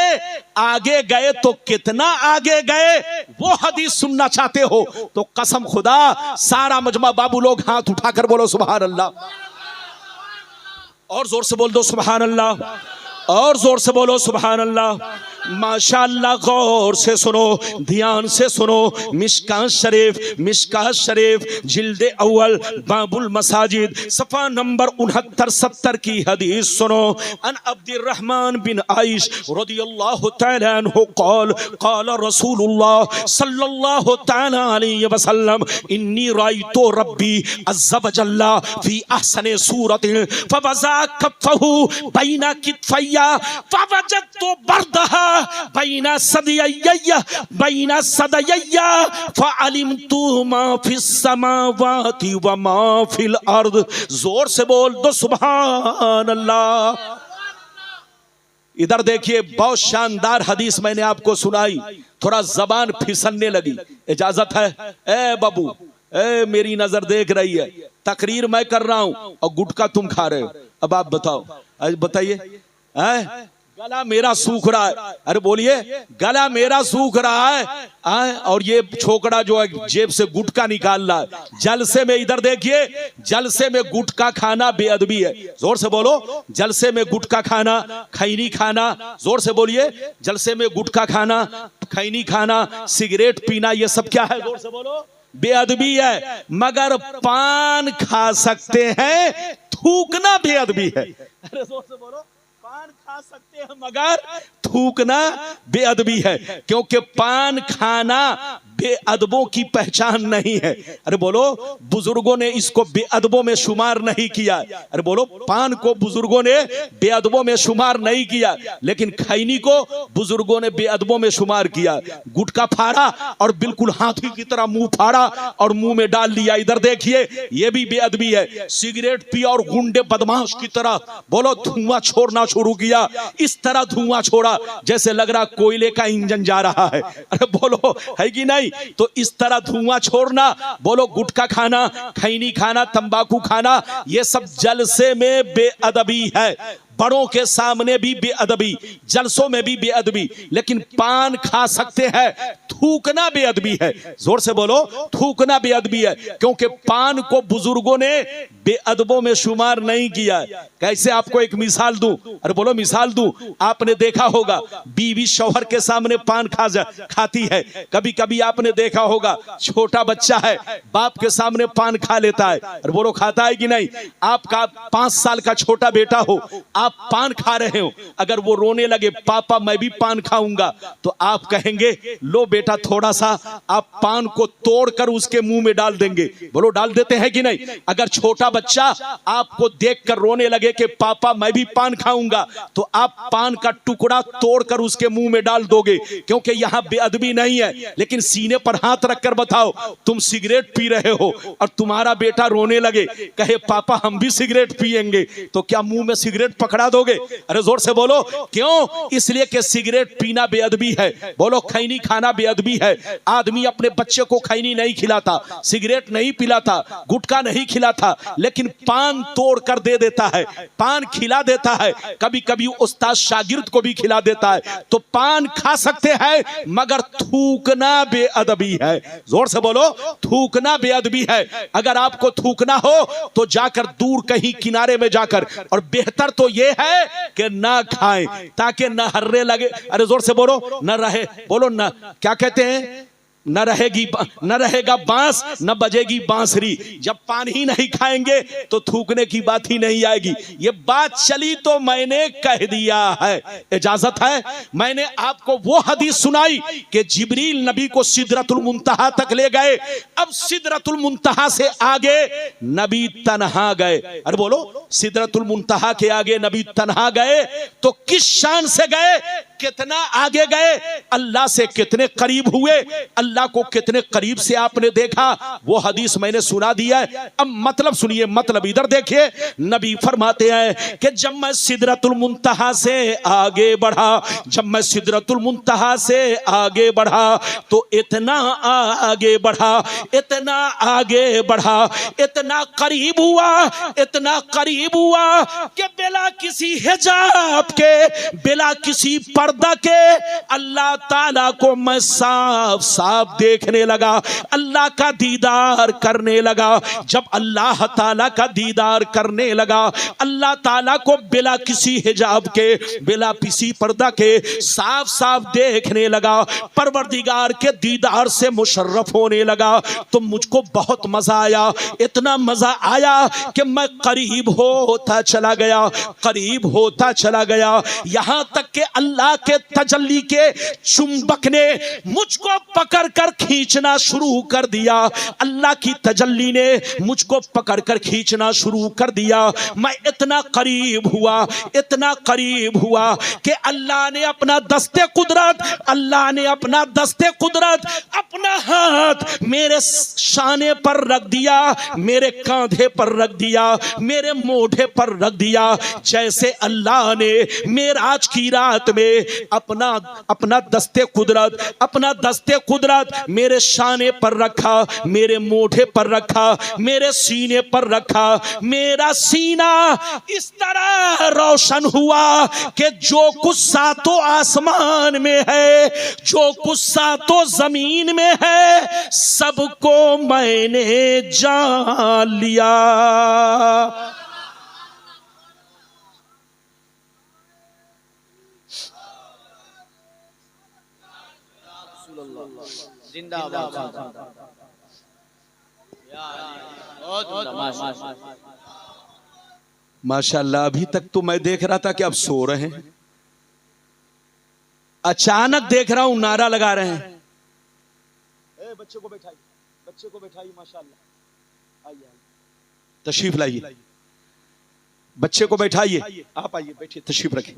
आगे गए तो कितना आगे गए वो हदीस सुनना चाहते हो तो कसम खुदा सारा मजमा बाबू लोग हाथ उठाकर बोलो सुभान अल्लाह, और जोर से बोल दो सुभान अल्लाह, और जोर से बोलो सुभान अल्लाह। माशाअल्लाह, गौर से सुनो, ध्यान से सुनो। मिशकात शरीफ जिल्दे अव्वल बाबुल मसाजिद सफा नंबर 69-70 की हदीस सुनो। अन अब्दुर्रहमान बिन आइश रदियल्लाहु तआला अन्हु क़ाल क़ाल रसूलुल्लाह सल्लल्लाहु तआला अलैहि वसल्लम इन्नी रायतु रब्बी अज़्ज़ा व जल्ला फी अहसनि सूरतिन फवज़ा कफ़हु बैना कितफ़ैया फवजदतु बर्दहा बैना सदयैया बैना सदयैया फअलिमतु मा फिस समावाति व मा फिल अर्द। जोर से बोल दो सुभान अल्लाह। इधर देखिए, बहुत शानदार हदीस मैंने आपको सुनाई, थोड़ा जबान फिसलने लगी, इजाजत है? ए बाबू, ए मेरी नजर देख रही है, तकरीर मैं कर रहा हूं और गुटखा तुम खा रहे हो। अब आप बताओ, बताइए, गला मेरा सूख रहा है, अरे बोलिए गला मेरा सूख रहा है, और ये छोकरा जो है जेब से गुटखा निकाल रहा है जलसे में। इधर देखिए, जलसे में गुटखा खाना बेअदबी है। जोर से बोलो, जलसे में गुटखा खाना, खैनी खाना, जोर से बोलिए, जलसे में गुटखा खाना, खैनी खाना, सिगरेट पीना, ये सब क्या है? जोर से बोलो, बेअदबी है। मगर पान खा सकते हैं, थूकना बेअदबी है। अरे जोर से बोलो, पान खा सकते हैं मगर थूकना बेअदबी है, क्योंकि पान खाना बेअदबों की पहचान नहीं है। अरे बोलो, बुजुर्गों ने इसको बेअदबों में शुमार नहीं किया। अरे बोलो, पान को बुजुर्गों ने बेअदबों में शुमार नहीं किया, लेकिन खैनी को बुजुर्गों ने बेअदबों में शुमार किया। गुटखा फाड़ा और बिल्कुल हाथी की तरह मुंह फाड़ा और मुंह में डाल लिया। इधर देखिए, यह भी बेअदबी है। सिगरेट पिया और गुंडे बदमाश की तरह बोलो धुआं छोड़ना शुरू किया। इस तरह धुआं छोड़ा जैसे लग रहा कोयले का इंजन जा रहा है। अरे बोलो, है कि नहीं? तो इस तरह धुआं छोड़ना, बोलो गुटखा खाना, खैनी खाना, तंबाकू खाना, ये सब जलसे में बेअदबी है। बड़ों के सामने भी बेअदबी, जलसों में भी बेअदबी। लेकिन पान खा सकते हैं, थूकना बेअदबी है। जोर से बोलो, थूकना बेअदबी है, क्योंकि पान को बुजुर्गों ने बेअदबों में शुमार नहीं किया है। कैसे आपको एक मिसाल दूं? अरे बोलो मिसाल दूं। आपने देखा होगा बीवी शौहर के सामने पान खाती है। कभी कभी आपने देखा होगा छोटा बच्चा है, बाप के सामने पान खा लेता है। अरे बोलो खाता है कि नहीं? आपका 5 साल का छोटा बेटा हो, आप पान खा रहे हो, अगर वो रोने लगे पापा मैं भी पान खाऊंगा, तो आप कहेंगे लो बेटा थोड़ा सा, आप पान को तोड़कर उसके मुंह में डाल देंगे। बोलो डाल देते हैं कि नहीं? अगर छोटा बच्चा आपको देखकर रोने लगे कि पापा मैं भी पान खाऊंगा, तो आप पान का टुकड़ा तोड़कर उसके मुंह में डाल दोगे, क्योंकि यहां बेअदबी नहीं है। लेकिन सीने पर हाथ रखकर बताओ, तुम सिगरेट पी रहे हो और तुम्हारा बेटा रोने लगे, कहे पापा हम भी सिगरेट पिएंगे, तो क्या मुंह में सिगरेट पकड़ा दोगे? अरे जोर से बोलो। क्यों? इसलिए कि सिगरेट पीना बेअदबी है। बोलो खैनी खाना बेअदबी है। आदमी अपने बच्चे को खैनी नहीं खिलाता, सिगरेट नहीं पिलाता, गुटखा नहीं खिलाता, लेकिन पान तोड़ कर दे देता है, पान खिला देता है। कभी कभी उस्ताद शागिर्द को भी खिला देता है। तो पान खा सकते हैं, मगर थूकना बेअदबी है। जोर से बोलो, थूकना बेअदबी है। अगर आपको थूकना हो तो जाकर दूर कहीं किनारे में जाकर, और बेहतर तो ये है कि ना खाएं, ताकि न हर्रे लगे। अरे जोर से बोलो, न रहे, बोलो न, क्या कहते हैं, न रहेगा बांस, न बजेगी बांसुरी। जब पान ही नहीं खाएंगे तो थूकने की बात ही नहीं आएगी। ये बात चली तो मैंने कह दिया है, इजाजत है। मैंने आपको वो हदीस सुनाई कि जिब्रील नबी को सिदरतुल मुंतहा तक ले गए। अब सिदरतुल मुंतहा से आगे नबी तन्हा गए। अरे बोलो, सिदरतुल मुंतहा के आगे नबी तन्हा गए तो किस शान से गए, कितना आगे गए, अल्लाह से कितने करीब हुए, अल्लाह को कितने करीब से आपने देखा, वो हदीस मैंने सुना दिया है। अब मतलब सुनिए, मतलब इधर देखिए। नबी फरमाते हैं कि जब मैं सिदरतुल मुंतहा से आगे बढ़ा, जब मैं सिदरतुल मुंतहा से आगे बढ़ा, तो इतना आगे बढ़ा, इतना आगे बढ़ा, इतना करीब हुआ, इतना करीब हुआ कि बिला किसी हिजाब के, बिला किसी पर्दा के अल्लाह ताला को मैं साफ साफ देखने लगा, अल्लाह का दीदार करने लगा। जब अल्लाह ताला का दीदार करने लगा, अल्लाह ताला को बिला किसी हिजाब के, बिला किसी पर्दा के साफ साफ देखने लगा, परवरदिगार के दीदार से मुशर्रफ होने लगा, तो मुझको बहुत मजा आया। इतना मजा आया कि मैं करीब होता चला गया, करीब होता चला गया, यहां तक कि अल्लाह के तजल्ली के चुंबक ने मुझको पकड़कर खींचना शुरू कर दिया। अल्लाह की तजल्ली ने मुझको पकड़कर खींचना शुरू कर दिया। मैं इतना करीब हुआ, इतना करीब हुआ कि अल्लाह ने अपना दस्ते कुदरत, अल्लाह ने अपना दस्ते कुदरत, अपना हाथ मेरे शाने पर रख दिया, मेरे कांधे पर रख दिया, मेरे मोढ़े पर रख दिया। जैसे अल्लाह ने मेराज की रात में अपना दस्ते कुदरत, अपना दस्ते कुदरत मेरे शाने पर रखा, मेरे मोढ़े पर रखा, मेरे सीने पर रखा। मेरा सीना इस तरह रोशन हुआ कि जो कुछ सातों आसमान में है, जो कुछ सातों जमीन में है, सबको मैंने जान लिया। जिंदाबाद। माशाल्लाह। अभी तक तो मैं देख रहा था कि अब सो रहे हैं, अचानक देख रहा हूं नारा लगा रहे हैं, बच्चे को बैठाइए, बच्चे को बैठाइए, माशाल्लाह, आइए, तशरीफ लाइए, बच्चे को बैठाइए, आप आइए, बैठिए, तशरीफ रखिए,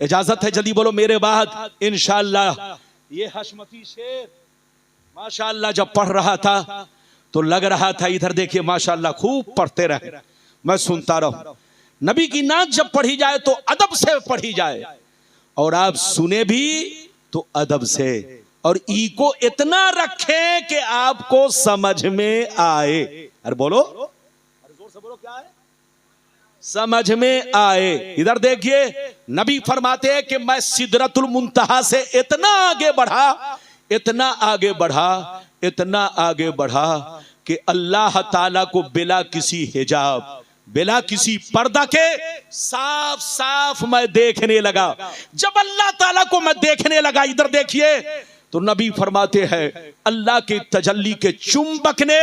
इजाजत है। जल्दी बोलो मेरे बाद इंशाअल्लाह। ये हशमती शेर माशाअल्लाह जब पढ़ रहा था तो लग रहा था, इधर देखिए माशाअल्लाह, खूब पढ़ते रहे, मैं सुनता रहूं। नबी की नात जब पढ़ी जाए तो अदब से पढ़ी जाए, और आप सुने भी तो अदब से। और ई को इतना रखें कि आपको समझ में आए। अरे बोलो, अरे जोर से बोलो, क्या है? समझ में आए। इधर देखिए, नबी फरमाते हैं कि मैं सिदरतुल मुंतहा से इतना आगे बढ़ा, इतना आगे बढ़ा, इतना आगे बढ़ा कि अल्लाह ताला को बिला किसी हिजाब, बिला किसी पर्दा के साफ साफ मैं देखने लगा। जब अल्लाह ताला को मैं देखने लगा, इधर देखिए, तो नबी फरमाते हैं अल्लाह के तजल्ली के चुंबक ने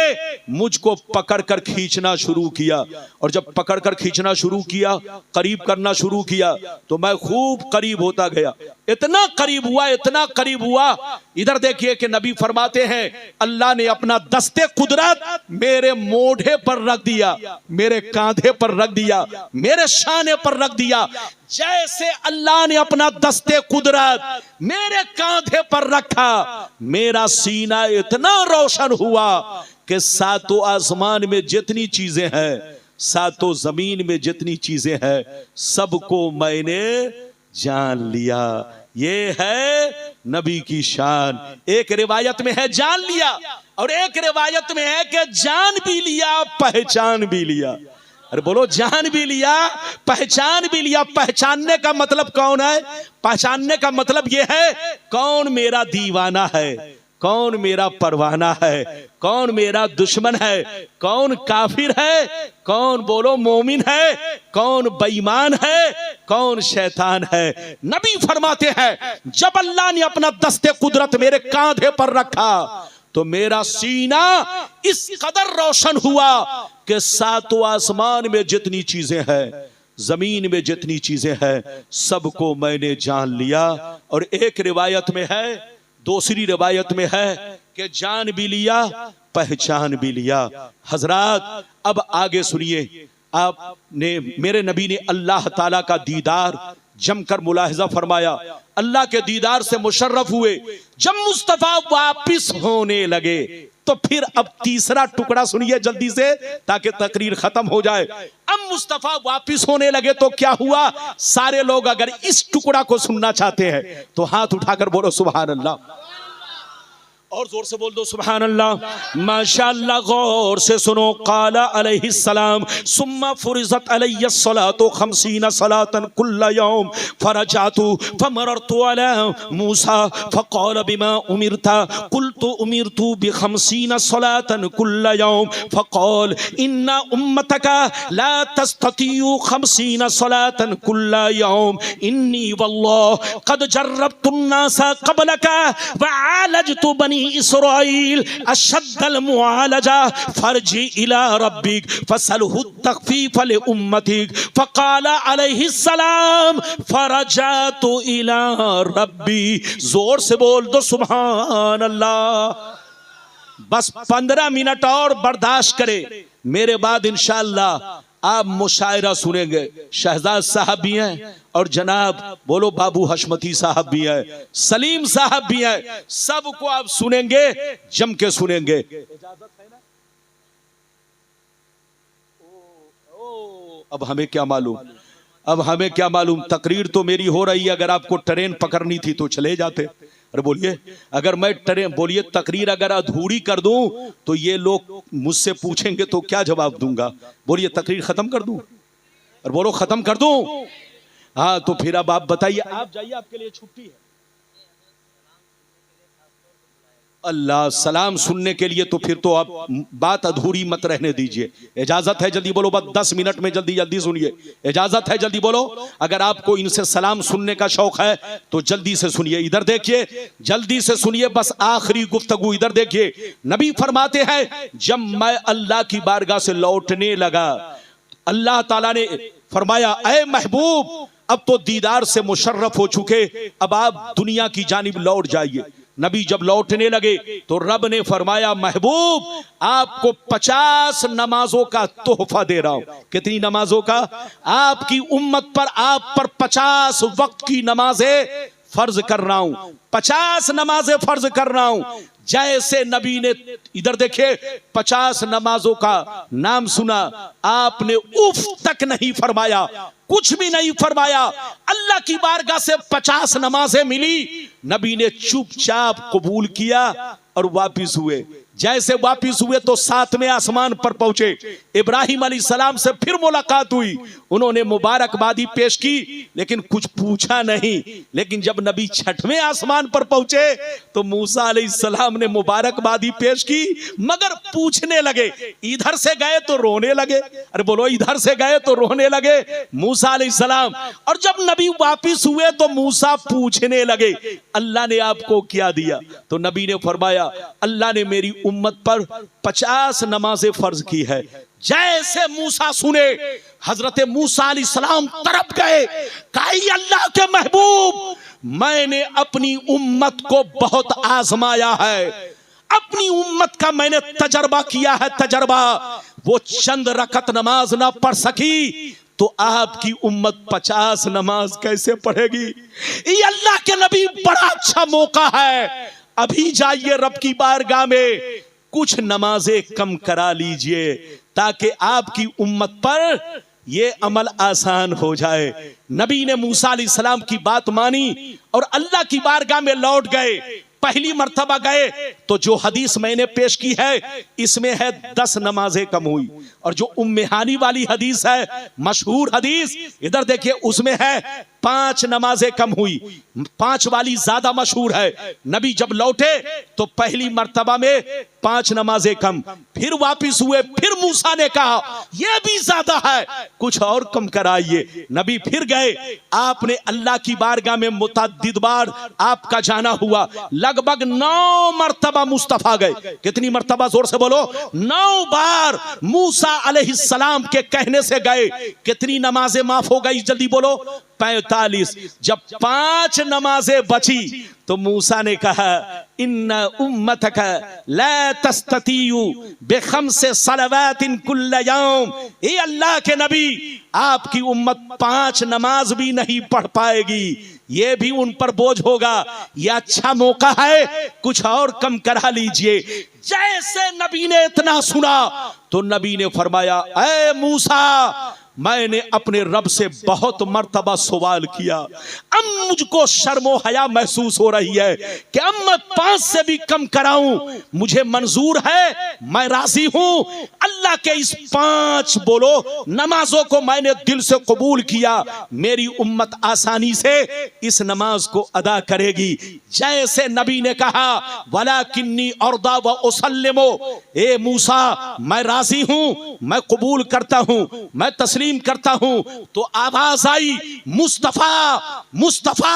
मुझको पकड़कर खींचना शुरू किया, और जब पकड़कर खींचना शुरू किया, करीब करना शुरू किया, तो मैं खूब करीब होता गया। इतना करीब हुआ, इतना करीब हुआ। इधर देखिए कि नबी फरमाते हैं अल्लाह ने अपना दस्ते कुदरत मेरे मोढ़े पर रख दिया, मेरे कांधे पर रख दिया, मेरे शाने पर रख दिया। जैसे अल्लाह ने अपना दस्ते कुदरत मेरे कांधे पर रखा, मेरा सीना इतना रोशन हुआ कि सातों आसमान में जितनी चीजें हैं, सातों जमीन में जितनी चीजें हैं, सबको मैंने जान लिया। ये है नबी की शान। एक रिवायत में है जान लिया, और एक रिवायत में है कि जान भी लिया, पहचान भी लिया। अरे बोलो, जान भी लिया, पहचान भी लिया। पहचानने का मतलब कौन है? पहचानने का मतलब यह है कौन मेरा दीवाना है, कौन मेरा परवाना है, कौन मेरा दुश्मन है, कौन काफिर है, कौन बोलो मोमिन है, कौन बेईमान है, कौन शैतान है। नबी फरमाते हैं जब अल्लाह ने अपना दस्ते कुदरत मेरे कांधे पर रखा, तो मेरा सीना इस कदर रोशन हुआ कि सातों आसमान में जितनी चीजें हैं, जमीन में जितनी चीजें हैं, सबको मैंने जान लिया। और एक रिवायत में है, दूसरी रिवायत में है कि जान भी लिया, पहचान भी लिया। हजरात, अब आगे सुनिए। आपने, मेरे नबी ने अल्लाह ताला का दीदार जमकर मुलाहिजा फरमाया, अल्लाह के दीदार से मुशर्रफ हुए। जब मुस्तफा वापिस होने लगे, तो फिर अब तीसरा टुकड़ा सुनिए जल्दी से, ताकि तकरीर खत्म हो जाए। अब मुस्तफा वापिस होने लगे तो क्या हुआ? सारे लोग अगर इस टुकड़ा को सुनना चाहते हैं तो हाथ उठाकर बोलो सुभान अल्लाह, और जोर से बोल दो सुभान अल्लाह। माशाअल्लाह, गौर से सुनो। काला अलैहिस्सलाम सुम्मा फुरिज़त अलैहि सलातो 50 सलातन कुल्ला यौम फरजातु फमररतु अला मूसा फक़ाल बिमा उमिरता कुल्तु उमिरतु बि 50 सलातन कुल्ला यौम फक़ाल इन्ना उम्मतका ला तस्ततियु 50 सलातन कुल्ला यौम इन्नी वल्लाह कद जर्रबतु अन्नासा क़बलका व आलजतु बनी इसराइल अशद्दल मुआलजा फरजी इला रब्बिक फसलहु तखफीफ ले उम्मतिक फकाला अलैहिस्सलाम फरजातु इला रब्बी। जोर से बोल दो सुभान अल्लाह। बस 15 मिनट और बर्दाश्त करे, मेरे बाद इंशाअल्लाह आप मुशायरा सुनेंगे। शहजाद साहब भी हैं और जनाब बोलो बाबू हशमती साहब भी हैं, सलीम साहब भी हैं। सबको आप सुनेंगे, जम के सुनेंगे। इजाजत है ना? अब हमें क्या मालूम, अब हमें क्या मालूम। तकरीर तो मेरी हो रही है, अगर आपको ट्रेन पकड़नी थी तो चले जाते। अरे बोलिए, अगर मैं ट्रेन, बोलिए तकरीर अगर अधूरी कर दूं तो ये लोग मुझसे पूछेंगे तो क्या जवाब दूंगा? बोलिए तकरीर खत्म कर दूं? और बोलो खत्म कर दूं? हाँ, तो फिर अब आप बताइए। आप जाइए, आपके लिए छुट्टी है। अल्लाह, सलाम सुनने के लिए तो फिर तो आप बात अधूरी मत रहने दीजिए। इजाजत है? जल्दी बोलो, बस 10 मिनट में जल्दी जल्दी सुनिए। इजाजत है? जल्दी बोलो। अगर आपको इनसे सलाम सुनने का शौक है तो जल्दी से सुनिए। इधर देखिए, जल्दी से सुनिए, बस आखिरी गुफ्तगू। इधर देखिए, नबी फरमाते हैं जब मैं अल्लाह की बारगाह से लौटने लगा, अल्लाह ताला ने फरमाया ऐ महबूब, अब तो दीदार से मुशर्रफ हो चुके, अब आप दुनिया की जानिब लौट जाइए। नबी जब लौटने लगे तो रब ने फरमाया महबूब, आपको 50 नमाजों का तोहफा दे रहा हूं। कितनी नमाजों का? आपकी उम्मत पर, आप पर 50 वक्त की नमाजें फर्ज कर रहा हूं, 50 नमाजें फर्ज कर रहा हूं। जैसे नबी ने, इधर देखिए, 50 नमाजों का नाम सुना, आपने उफ तक नहीं फरमाया, कुछ भी नहीं फरमाया। अल्लाह की बारगाह से 50 नमाजें मिली, नबी ने चुपचाप कबूल किया और वापिस हुए। जैसे वापिस हुए तो 7वें आसमान पर पहुंचे। इब्राहिम अलैहिस्सलाम से फिर मुलाकात हुई, उन्होंने मुबारकबादी पेश की, लेकिन कुछ पूछा नहीं। लेकिन जब नबी 6वें आसमान पर पहुंचे तो मूसा अलैहिस्सलाम ने मुबारकबादी पेश की, मगर पूछने लगे। इधर से गए तो रोने लगे, अरे बोलो, इधर से गए तो रोने लगे मूसा अलैहिस्सलाम। और जब नबी वापिस हुए तो मूसा पूछने लगे, अल्लाह ने आपको क्या दिया? तो नबी ने फरमाया, अल्लाह ने मेरी उम्मत पर 50 नमाजें फर्ज की है। जैसे मूसा सुने, हजरत मूसा अलैहिस्सलाम तरफ गए, कहा, अल्लाह के महबूब, मैंने अपनी उम्मत को बहुत आजमाया है, अपनी उम्मत का मैंने तजर्बा किया है, तजर्बा। वो चंद रकत नमाज ना पढ़ सकी तो आपकी उम्मत 50 नमाज कैसे पढ़ेगी? ये अल्लाह के नबी, बड़ा अच्छा मौका है, अभी जाइए रब की बारगाह में, कुछ नमाजें कम करा लीजिए ताकि आपकी उम्मत पर ये अमल आसान हो जाए। नबी ने मूसा अलैहिस्सलाम की बात मानी और अल्लाह की बारगाह में लौट गए। पहली मर्तबा गए तो जो हदीस मैंने पेश की है, इसमें है 10 नमाजें कम हुई, और जो उम्मे हानी वाली हदीस है, मशहूर हदीस, इधर देखिए, उसमें है 5 नमाजें कम हुई। 5 वाली ज्यादा मशहूर है। नबी जब लौटे तो पहली मर्तबा में 5 नमाजें कम, फिर वापिस हुए, फिर मूसा ने कहा यह भी ज्यादा है, कुछ और कम कराइए। नबी फिर गए, आपने अल्लाह की बारगाह में मुतअद्दिद बार आपका जाना हुआ, लगभग 9 मर्तबा मुस्तफा गए। कितनी मर्तबा? जोर से बोलो, 9 बार मूसा अलैहिस्सलाम के कहने से गए। कितनी नमाजें माफ हो गई? जल्दी बोलो, 45। जब 5 नमाजें बची तो मूसा ने कहा, इन्ना उम्मतक ला तस्ततियु बिखम्से सलवातिन कुल्ल यौम। ए अल्लाह के नबी, आपकी उम्मत 5 नमाज भी नहीं पढ़ पाएगी, ये भी उन पर बोझ होगा। यह अच्छा मौका है, कुछ और कम करा लीजिए। जैसे नबी ने इतना सुना तो नबी ने फरमाया, ऐ मूसा, मैंने अपने रब से बहुत मर्तबा सवाल किया, अब मुझको शर्मो हया महसूस हो रही है कि अब मैं 5 से भी कम कराऊं, मुझे मंजूर है, मैं राजी हूं। अल्लाह के इस 5 बोलो नमाजों को मैंने दिल से कबूल किया, मेरी उम्मत आसानी से इस नमाज को अदा करेगी। जैसे नबी ने कहा, वलाकिन्नी अर्दा व उसल्लिमो, ए मूसा, मैं राजी हूं, मैं कबूल करता हूं, मैं तस्लीम करता हूं। तो आवाज आई, मुस्तफा, मुस्तफा,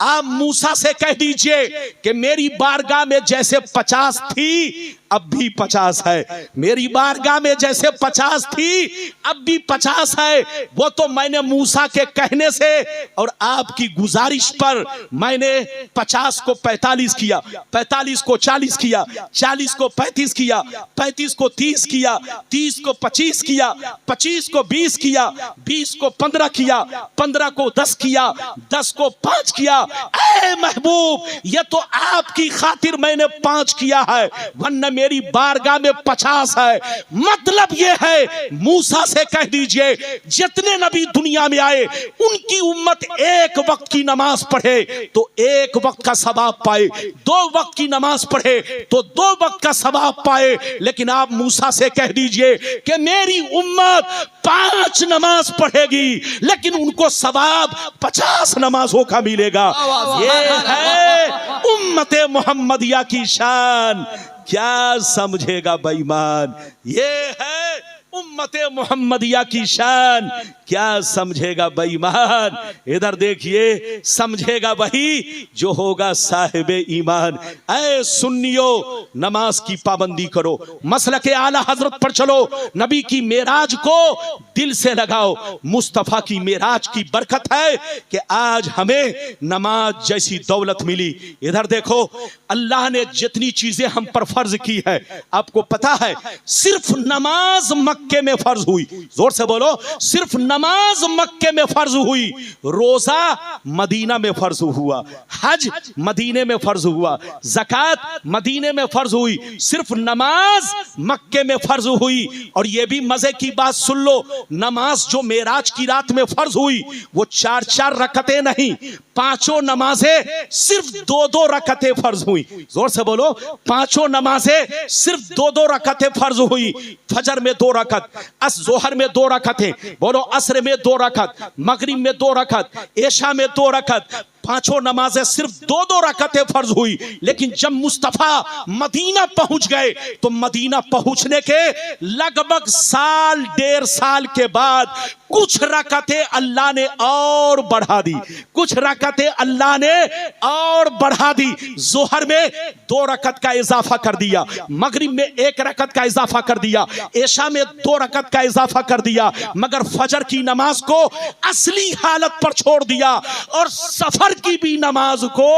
आप मूसा से कह दीजिए कि मेरी बारगाह में जैसे 50 थी अब भी 50 है, मेरी बारगाह में जैसे 50 थी अब भी 50 है। वो तो मैंने मूसा के कहने से और आपकी गुजारिश पर मैंने 50 को 45 किया, 45 को 40 किया, 40 को 35 किया, 35 को 30 किया, 30 को 25 किया, 25 को 20 किया, 20 को 15 किया, 15 को 10 किया, 10 को 5 किया। ऐ महबूब, ये तो आपकी खातिर मैंने 5 किया है, वरना मेरी बारगाह में 50 है। मतलब यह है, मूसा से कह दीजिए जितने नबी दुनिया में आए उनकी उम्मत एक वक्त की नमाज पढ़े तो एक वक्त का सवाब पाए, 2 वक्त की नमाज पढ़े तो 2 वक्त का सवाब पाए। लेकिन आप मूसा से कह दीजिए कि मेरी उम्मत 5 नमाज पढ़ेगी लेकिन उनको सवाब 50 नमाजों का मिलेगा। ये है उम्मते मोहम्मदिया की शान। क्या समझेगा बेईमान? ये है उम्मते मोहम्मदिया की शान। क्या समझेगा बेईमान? इधर देखिए, समझेगा वही जो होगा साहिब ईमान। ऐ सुन्नियो, नमाज की पाबंदी करो, मसलके आला हजरत पर चलो, नबी की मेराज को दिल से लगाओ। मुस्तफा की मेराज की बरकत है कि आज हमें नमाज जैसी दौलत मिली। इधर देखो, अल्लाह ने जितनी चीजें हम पर फर्ज की है, आपको पता है सिर्फ नमाज मक्के में फर्ज हुई। जोर से बोलो, सिर्फ नमाज मक्के में फर्ज हुई, रोजा मदीना में फर्ज हुआ, हज मदीने में फर्ज हुआ, ज़कात मदीने में फर्ज हुई, सिर्फ नमाज मक्के में फर्ज हुई। और ये भी मजे की बात सुन लो, नमाज जो मेराज की रात में फर्ज हुई वो 4-4 रकतें नहीं, 5 नमाजें सिर्फ 2-2 रकतें फर्ज हुई। जोर से बोलो, 5 नमाजें सिर्फ 2-2 रकतें फर्ज हुई। फजर में 2 रकत, जोहर में 2 रकतें, बोलो असर में 2 रकत, मगरिब में 2 रकत, एशा में 2 रकत, 5 नमाजें सिर्फ 2-2 रकतें फर्ज हुई। लेकिन जब मुस्तफा मदीना पहुंच गए तो मदीना पहुंचने के लगभग 1.5 साल के बाद कुछ रकतें अल्लाह ने और बढ़ा दी, कुछ रकतें अल्लाह ने और बढ़ा दी। जोहर में 2 रकत का इजाफा कर दिया, मगरिब में 1 रकत का इजाफा कर दिया, एशा में 2 रकत का इजाफा कर दिया, मगर फजर की नमाज को असली हालत पर छोड़ दिया और सफर की भी नमाज को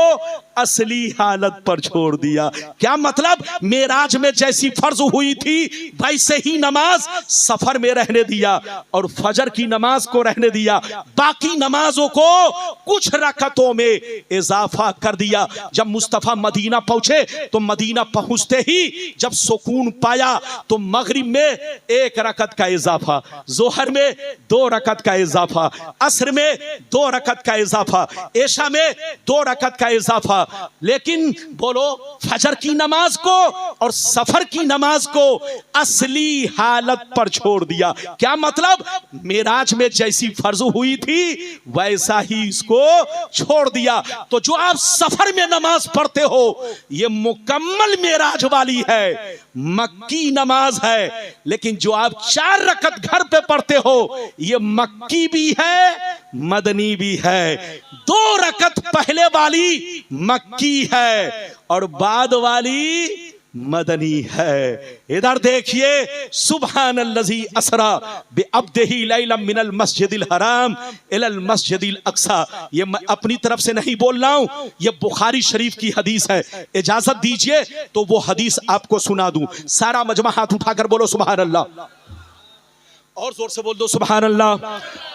असली हालत पर छोड़ दिया। क्या मतलब? मेराज में जैसी फर्ज हुई थी वैसे ही नमाज सफर में रहने दिया और फजर की नमाज को रहने दिया, बाकी नमाजों को कुछ रकतों में इजाफा कर दिया। जब मुस्तफा मदीना पहुंचे तो मदीना पहुंचते ही जब सुकून पाया तो मगरिब में 1 रकत का इजाफा, जोहर में 2 रकत का इजाफा, असर में 2 रकत का इजाफा, एशा में 2 रकत का इजाफा। लेकिन बोलो, फजर की नमाज को और सफर की नमाज को असली हालत पर छोड़ दिया। क्या मतलब? मेराज में जैसी फर्ज हुई थी वैसा ही इसको छोड़ दिया। तो जो आप सफर में नमाज पढ़ते हो ये मुकम्मल मेराज वाली है, मक्की नमाज है। लेकिन जो आप 4 रकत घर पे पढ़ते हो ये मक्की भी है मदनी भी है। 2 रकत पहले वाली मक्की है और बाद वाली मदनी है। इधर देखिए, सुब्हानल्लज़ी असरा बिअब्दिही लैलन मिनल मस्जिदिल हराम इलल मस्जिदिल अक्सा। ये मैं अपनी तरफ से नहीं बोल रहा हूं, ये बुखारी शरीफ की हदीस है। इजाजत दीजिए तो वो हदीस आपको सुना दूं। सारा मजमा हाथ उठाकर बोलो सुभान अल्लाह, और जोर से बोल दो सुभान अल्लाह,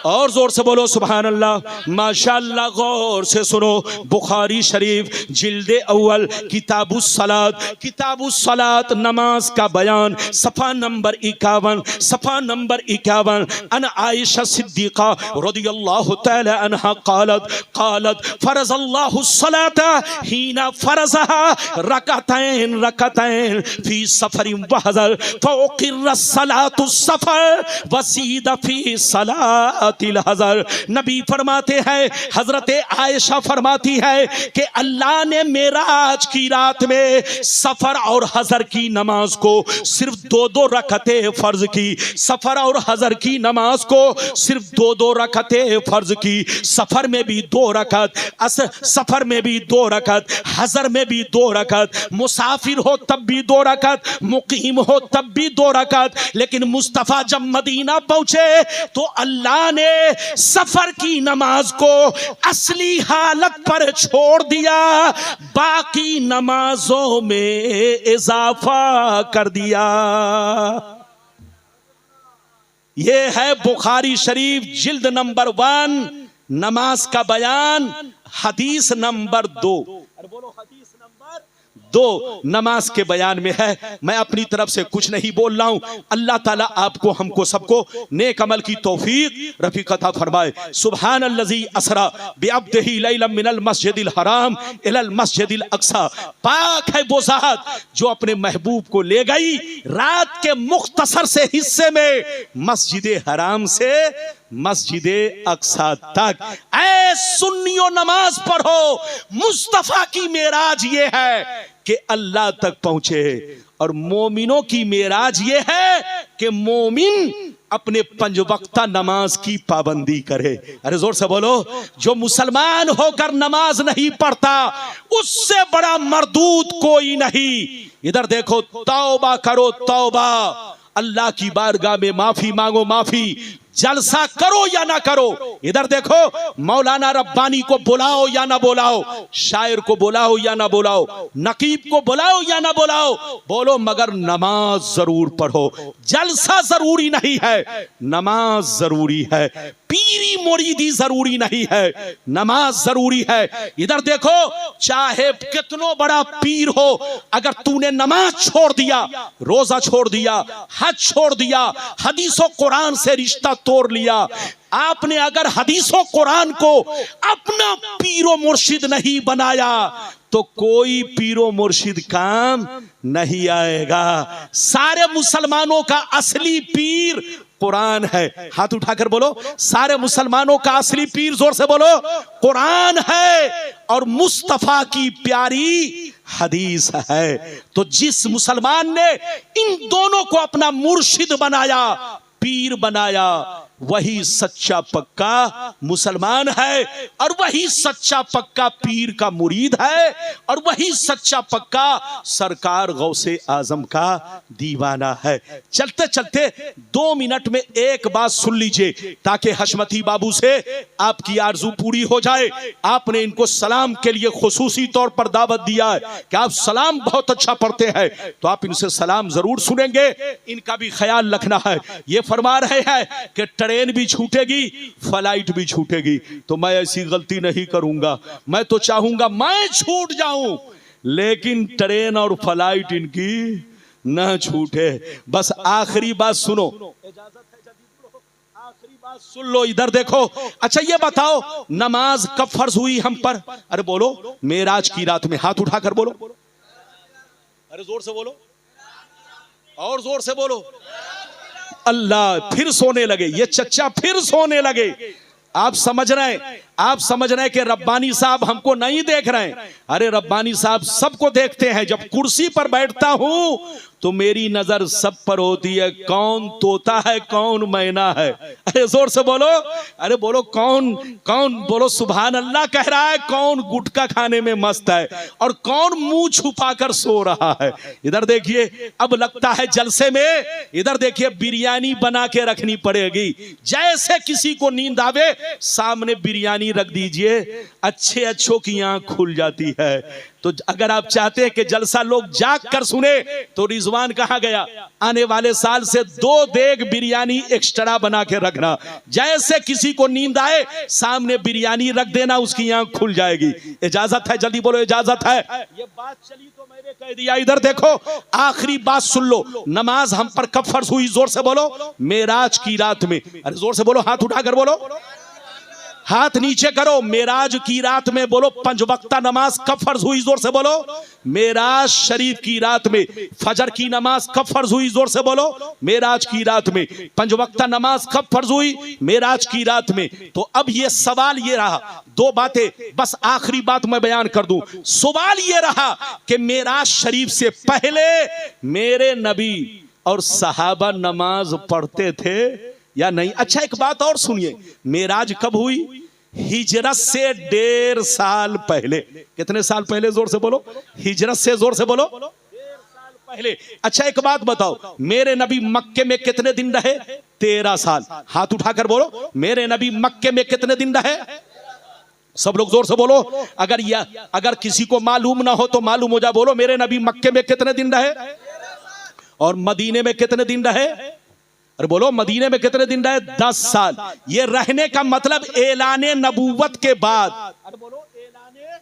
और जोर से बोलो सुभान अल्लाह। माशाअल्लाह, गौर से सुनो, बुखारी शरीफ जिल्दे अव्वल किताबुस सलात नमाज का बयान, सफ़ा नंबर 51, सफ़ा नंबर 51। अन आयशा सिद्दीक़ा रज़ियल्लाहु तआला अन्हा क़ालत फ़रज़ल्लाहु सलाता हीना फ़रज़हा रकतैन फ़ी सफ़रिन व हज़र फ़उक़िर्र सलातु सफ़र वसीद फी सलातिल हज़र। नबी फरमाते हैं, हजरत आयशा फरमाती है कि अल्लाह ने मेराज की रात में सफर और हजर की नमाज को सिर्फ 2-2 रकतें फर्ज की। सफर और हजर की नमाज को सिर्फ 2-2 रकतें फर्ज की। सफर में भी 2 रकत, सफर में भी 2 रकत, हजर में भी 2 रकत, मुसाफिर हो तब भी 2 रकत, मुकीम हो तब भी 2 रकत। लेकिन मुस्तफा जब मदीना पहुंचे तो अल्लाह ने सफर की नमाज को असली हालत पर छोड़ दिया, बाकी नमाजों में इजाफा कर दिया। यह है बुखारी शरीफ जिल्द नंबर 1 नमाज का बयान, हदीस नंबर 2। बोलो, हदीस नंबर 2 नमाज के बयान में है। मैं अपनी तरफ से कुछ नहीं बोल रहा हूं। अल्लाह ताला आपको हमको सबको नेक अमल की तौफीक रफीक अता फरमाए। सुब्हानल्लज़ी असरा बिअब्दिही लैलन मिनल मस्जिदिल हराम इलल मस्जिदिल अक्सा। पाक है वो ज़ात जो अपने महबूब को ले गई रात के मुख्तसर से हिस्से में मस्जिद हराम से मस्जिद अक्सा तक। ऐ सुन्नियों, नमाज पढ़ो। मुस्तफा की मेराज ये है कि अल्लाह तक पहुंचे और मोमिनों की मेराज ये है कि मोमिन अपने 5 वक्ता नमाज की पाबंदी करे। अरे जोर से बोलो, जो मुसलमान होकर नमाज नहीं पढ़ता उससे बड़ा मरदूद कोई नहीं। इधर देखो, तौबा करो, तौबा, अल्लाह की बारगाह में माफी मांगो, माफी। जलसा करो या ना करो। इधर देखो, मौलाना रब्बानी को बुलाओ या ना बुलाओ, शायर को बुलाओ या ना बुलाओ, नकीब को बुलाओ या ना बुलाओ, बोलो मगर नमाज जरूर पढ़ो। जलसा जरूरी नहीं है, नमाज जरूरी है। पीरी मुरीदी जरूरी नहीं है, नमाज जरूरी है। इधर देखो, चाहे कितना बड़ा पीर हो, अगर तूने नमाज छोड़ दिया, रोजा छोड़ दिया, हज छोड़ दिया, हदीसों कुरान से रिश्ता तोड़ लिया, आपने अगर हदीसों कुरान को अपना पीरो मुर्शिद नहीं बनाया तो कोई पीरो मुर्शिद काम नहीं आएगा। सारे मुसलमानों का असली पीर कुरान है। हाथ उठाकर बोलो, सारे मुसलमानों का असली पीर, जोर से बोलो, कुरान है और मुस्तफा की प्यारी हदीस है। तो जिस मुसलमान ने इन दोनों को अपना मुर्शिद बनाया, पीर बनाया, वही सच्चा पक्का मुसलमान है और वही सच्चा पक्का पीर का मुरीद है और वही सच्चा पक्का सरकार गौसे आजम का दीवाना है। चलते चलते 2 मिनट में एक बात सुन लीजिए ताकि हशमती बाबू से आपकी आरजू पूरी हो जाए। आपने इनको सलाम के लिए खुसूसी तौर पर दावत दिया है कि आप सलाम बहुत अच्छा पढ़ते हैं, तो आप इनसे सलाम जरूर सुनेंगे। इनका भी ख्याल रखना है। ये फरमा रहे हैं कि ट्रेन भी छूटेगी, फ्लाइट भी छूटेगी, तो मैं ऐसी गलती नहीं करूंगा। मैं तो चाहूंगा मैं छूट जाऊं, लेकिन ट्रेन और फ्लाइट इनकी न छूटे। बस आखिरी बात सुनो, इजाजत है जदीद, आखिरी बात सुन लो। इधर देखो, अच्छा ये बताओ नमाज कब फर्ज हुई हम पर? अरे बोलो, मेराज की रात में। हाथ उठाकर बोलो, अरे जोर से बोलो, और जोर से बोलो। अल्लाह, फिर सोने लगे ये चच्चा, फिर सोने लगे। आप समझ रहे हैं, आप समझ रहे हैं कि रब्बानी साहब हमको नहीं देख रहे हैं। अरे रब्बानी साहब सबको देखते हैं। जब कुर्सी पर बैठता हूं तो मेरी नजर सब पर होती है, कौन तोता है कौन मैना है। अरे जोर से बोलो, अरे बोलो, कौन कौन, बोलो सुभान अल्लाह कह रहा है, कौन गुटखा खाने में मस्त है और कौन मुंह छुपाकर सो रहा है। इधर देखिए, अब लगता है जलसे में, इधर देखिए बिरयानी बना के रखनी पड़ेगी। जैसे किसी को नींद आवे, सामने बिरयानी रख दीजिए, अच्छे अच्छों की आंख खुल जाती है। तो अगर आप चाहते हैं कि जलसा लोग जाग कर सुने, तो रिजवान कहाँ गया? आने वाले साल से 2 देग बिरयानी एक्स्ट्रा बना के रखना। जैसे किसी को नींद आए, सामने बिरयानी रख देना, उसकी आंख खुल जाएगी। इजाजत है? जल्दी बोलो, इजाजत है? ये बात चली तो मैंने कह दिया। इधर देखो, आखिरी बात सुन लो, नमाज हम पर कब फर्ज हुई? जोर से बोलो, मेराज की रात में। अरे जोर से बोलो, हाथ उठाकर बोलो, हाथ नीचे करो। मेराज की रात में बोलो, 5 वक्ता नमाज कब फर्ज हुई? जोर से बोलो। मेराज शरीफ की रात में फजर की नमाज कब फर्ज हुई? जोर से बोलो। मेराज की रात में 5 वक्ता नमाज कब फर्ज हुई? मेराज की रात में। तो अब ये सवाल ये रहा, 2 बातें बस आखिरी बात मैं बयान कर दूं। सवाल ये रहा कि मेराज शरीफ से पहले मेरे नबी और सहाबा नमाज पढ़ते थे या नहीं? अच्छा एक बात और सुनिए, मेराज कब हुई? हिजरत से 1.5 साल पहले। कितने साल पहले? जोर से बोलो। हिजरत से, जोर से बोलो, 1.5 साल पहले। अच्छा एक बात बताओ, मेरे नबी मक्के में कितने दिन रहे? 13 साल। हाथ उठाकर बोलो, मेरे नबी मक्के में कितने दिन रहे? सब लोग जोर से बोलो। अगर किसी को मालूम ना हो तो मालूम हो जाए। बोलो, मेरे नबी मक्के में कितने दिन रहे और मदीने में कितने दिन रहे? अरे बोलो, मदीने में कितने दिन रहे? 10 साल। ये रहने का मतलब ऐलाने नबूवत के बाद। अरे बोलो, ऐलाने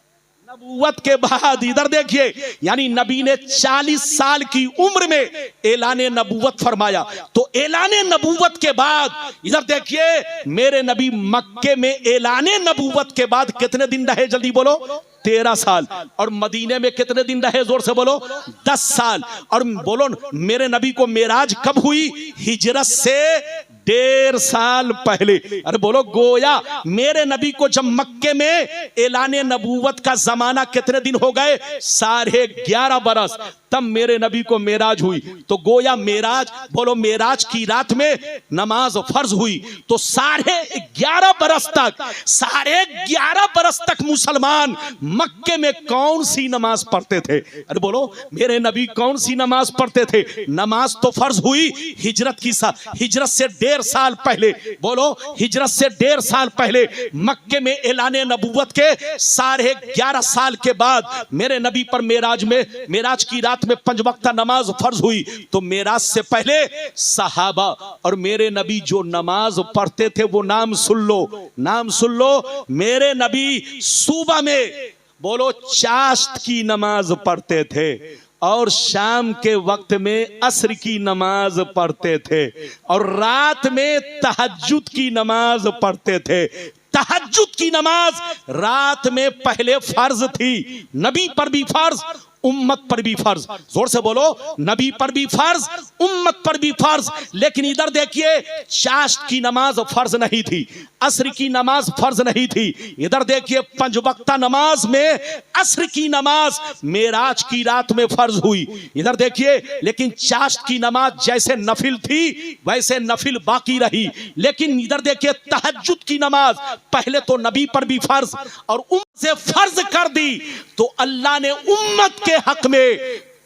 नबूवत के बाद। इधर देखिए, यानी नबी ने 40 साल की उम्र में ऐलाने नबूवत फरमाया। तो ऐलाने नबूवत के बाद, इधर देखिए, मेरे नबी मक्के में ऐलाने नबूवत के बाद कितने दिन रहे? जल्दी बोलो। 13 साल। और मदीने में कितने दिन रहे? जोर से बोलो। 10 साल। और बोलो, मेरे नबी को मेराज कब हुई? हिजरत से 1.5 साल पहले। अरे बोलो, गोया मेरे नबी को जब मक्के में ऐलाने नबूवत का जमाना कितने दिन हो गए? 11.5 बरस। तब मेरे नबी को मेराज हुई। तो गोया मेराज, बोलो, मेराज की रात में नमाज फर्ज हुई। तो 11.5 बरस तक, 11.5 बरस तक मुसलमान मक्के में कौन सी नमाज पढ़ते थे? अरे बोलो, मेरे नबी कौन सी नमाज पढ़ते थे? नमाज तो फर्ज हुई हिजरत से 1.5 1.5 साल पहले, बोलो हिजरत से 1.5 साल पहले मक्के में ऐलाने नबूवत के 11.5 साल के बाद मेरे नबी पर मेराज की रात में 5 वक्त नमाज फर्ज हुई। तो मेराज से पहले सहाबा और मेरे नबी जो नमाज पढ़ते थे वो नाम सुन लो। मेरे नबी सुबह में बोलो चाश्त की नमाज पढ़ते थे और शाम के वक्त में असर की नमाज पढ़ते थे और रात में तहज्जुद की नमाज पढ़ते थे। तहज्जुद की नमाज रात में पहले फर्ज थी, नबी पर भी फर्ज, उम्मत पर भी फर्ज। जोर से बोलो, नबी पर भी फर्ज, उम्मत पर भी फर्ज। लेकिन इधर देखिए, चाश्त की नमाज फर्ज नहीं थी, असर की नमाज फर्ज नहीं थी। इधर देखिए 5 वक्त नमाज में असर की नमाज मेराज की रात में फर्ज हुई। इधर देखिए, लेकिन चाश्त की नमाज जैसे नफिल थी वैसे नफिल बाकी रही। लेकिन इधर देखिए तहज्जुद की नमाज पहले तो नबी पर भी फर्ज और उम्मत से फर्ज कर दी, तो अल्लाह ने उम्मत के हक में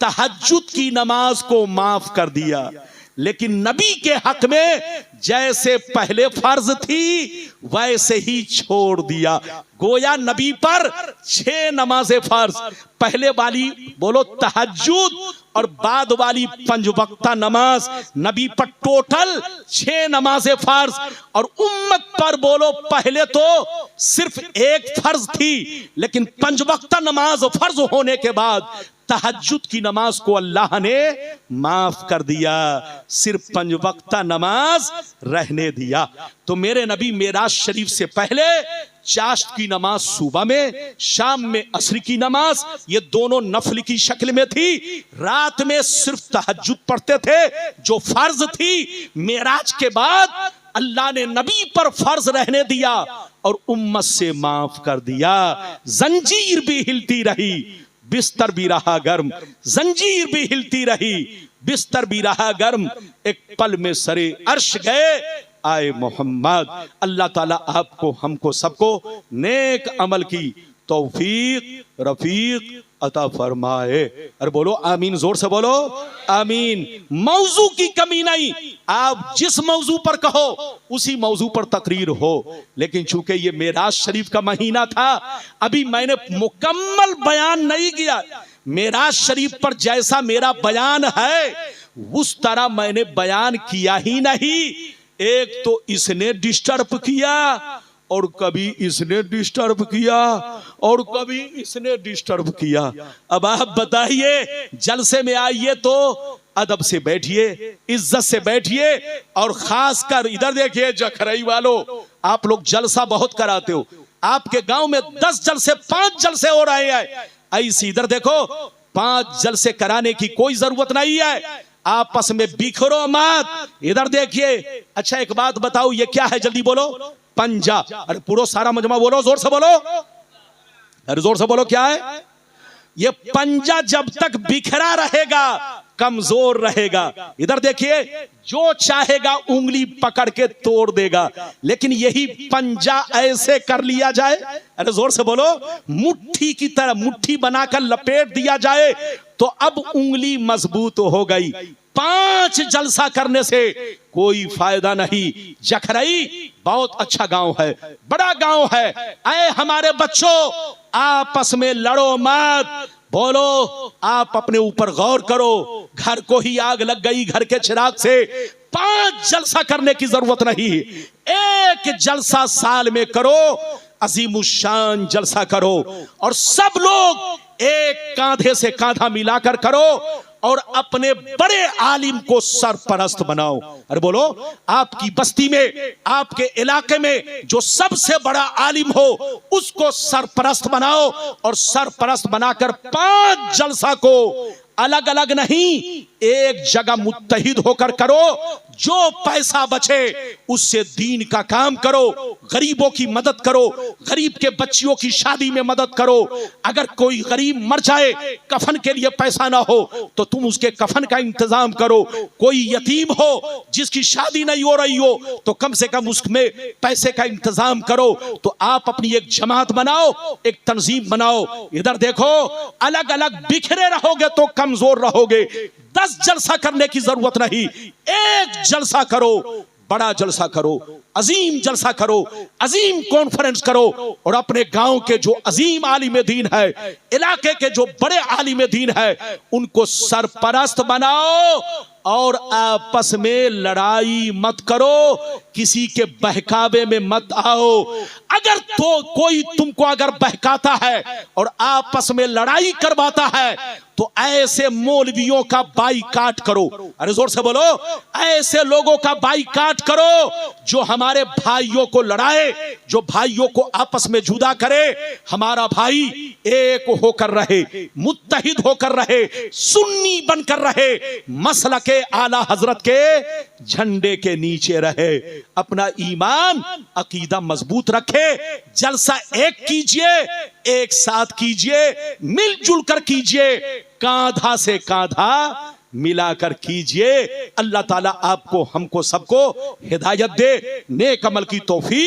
तहज्जुद की नमाज को माफ कर दिया। लेकिन नबी के हक में जैसे पहले फर्ज थी वैसे ही छोड़ दिया। गोया नबी पर 6 नमाजें फर्ज, पहले वाली बोलो तहज्जुद और बाद वाली 5 वक्त नमाज, नबी पर टोटल 6 नमाजें फर्ज और उम्मत पर बोलो पहले तो सिर्फ 1 फर्ज थी, लेकिन 5 वक्त नमाज फर्ज होने के बाद तहज्जुद की नमाज को अल्लाह ने माफ कर दिया, सिर्फ 5 वक्त नमाज रहने दिया। तो मेरे नबी मेराज शरीफ से पहले चाश्त की नमाज सुबह में, शाम में असर की नमाज, ये दोनों नफल की शक्ल में थी। रात में सिर्फ तहज्जुद पढ़ते थे जो फर्ज थी। मेराज के बाद अल्लाह ने नबी पर फर्ज रहने दिया और उम्मत से माफ कर दिया। जंजीर भी हिलती रही, बिस्तर भी रहा गर्म, जंजीर भी हिलती रही, बिस्तर भी रहा गर्म, एक पल में सरे अर्श गए आए मोहम्मद। अल्लाह ताला आपको हमको सबको नेक अमल की तौफीक रफीक अता फरमाए। अरे बोलो आमीन, जोर से बोलो आमीन। मौजू की कमी नहीं, आप जिस मौजू पर कहो उसी मौजू पर तकरीर हो। लेकिन चूंकि ये मेराज शरीफ का महीना था, अभी मैंने मुकम्मल बयान नहीं किया। मेराज शरीफ पर जैसा मेरा बयान है उस तरह मैंने बयान किया ही नहीं। एक तो इसने डिस्टर्ब किया और कभी इसने डिस्टर्ब किया और कभी इसने डिस्टर्ब किया। अब आप बताइए, जलसे में आइए तो अदब से बैठिए, इज्जत से बैठिए। और खासकर इधर देखिए जखरई वालों, आप लोग जलसा बहुत कराते हो, आपके गांव में 10 जलसे 5 जलसे हो रहे हैं। ऐसे इधर देखो 5 जलसे कराने की कोई जरूरत नहीं है, आपस में बिखरो मत। इधर देखिए, अच्छा एक बात बताओ, ये क्या है जल्दी बोलो? पंजा। अरे पूरा सारा मजमा बोलो, जोर से बोलो, अरे जोर से बोलो, क्या है ये? पंजा जब तक बिखरा रहेगा कमजोर रहेगा। इधर देखिए, जो चाहेगा उंगली पकड़ के तोड़ देगा, लेकिन यही पंजा ऐसे कर लिया जाए, अरे जोर से बोलो, मुट्ठी की तरह मुट्ठी बनाकर लपेट दिया जाए तो अब उंगली मजबूत हो गई। 5 जलसा करने से कोई फायदा नहीं। जखरई बहुत अच्छा गांव है, बड़ा गांव है। ऐ हमारे बच्चों, आपस में लड़ो मत, बोलो आप अपने ऊपर गौर करो। घर को ही आग लग गई घर के चिराग से। 5 जलसा करने की जरूरत नहीं, 1 जलसा साल में करो, अजीमुशान जलसा करो और सब लोग एक कांधे से कांधा मिलाकर करो और अपने बड़े आलिम को सरपरस्त बनाओ। अरे बोलो, आपकी बस्ती में, आपके इलाके में जो सबसे बड़ा आलिम हो उसको सरपरस्त बनाओ और सरपरस्त बनाकर 5 जलसा को अलग अलग नहीं, एक जगह मुत्तहिद होकर करो। जो पैसा बचे उससे दीन का काम करो, गरीबों की मदद करो, गरीब के बच्चियों की शादी में मदद करो। अगर कोई गरीब मर जाए, कफन के लिए पैसा ना हो तो तुम उसके कफन का इंतजाम करो। कोई यतीम हो जिसकी शादी नहीं हो रही हो तो कम से कम उसमें पैसे का इंतजाम करो। तो आप अपनी एक जमात बनाओ, एक तंजीम बनाओ। इधर देखो, अलग अलग बिखरे रहोगे तो कमजोर रहोगे। 10 जलसा करने की जरूरत नहीं, 1 जलसा करो, बड़ा जलसा करो, अजीम जलसा करो, अजीम कॉन्फ्रेंस करो और अपने गांव के जो अजीम आलिम दीन है, इलाके के जो बड़े आलिम दीन है, उनको सरपरस्त बनाओ और आपस में लड़ाई मत करो, किसी के बहकावे में मत आओ। अगर तो कोई तुमको अगर बहकाता है और आपस में लड़ाई करवाता है तो ऐसे मौलवियों का बाइकाट करो। अरे जोर से बोलो, ऐसे लोगों का बाइकाट करो जो हमारे भाइयों को लड़ाए, जो भाइयों को आपस में जुदा करे। हमारा भाई एक होकर रहे, मुत्तहिद होकर रहे, सुन्नी बनकर रहे, मसलक के आला हजरत के झंडे के नीचे रहे, अपना ईमान अकीदा मजबूत रखे। जलसा एक कीजिए, एक साथ कीजिए, मिलजुल कर कीजिए, कांधा से कांधा मिलाकर कीजिए। अल्लाह ताला आपको, हमको, सबको हिदायत दे, नेक अमल की तौफीक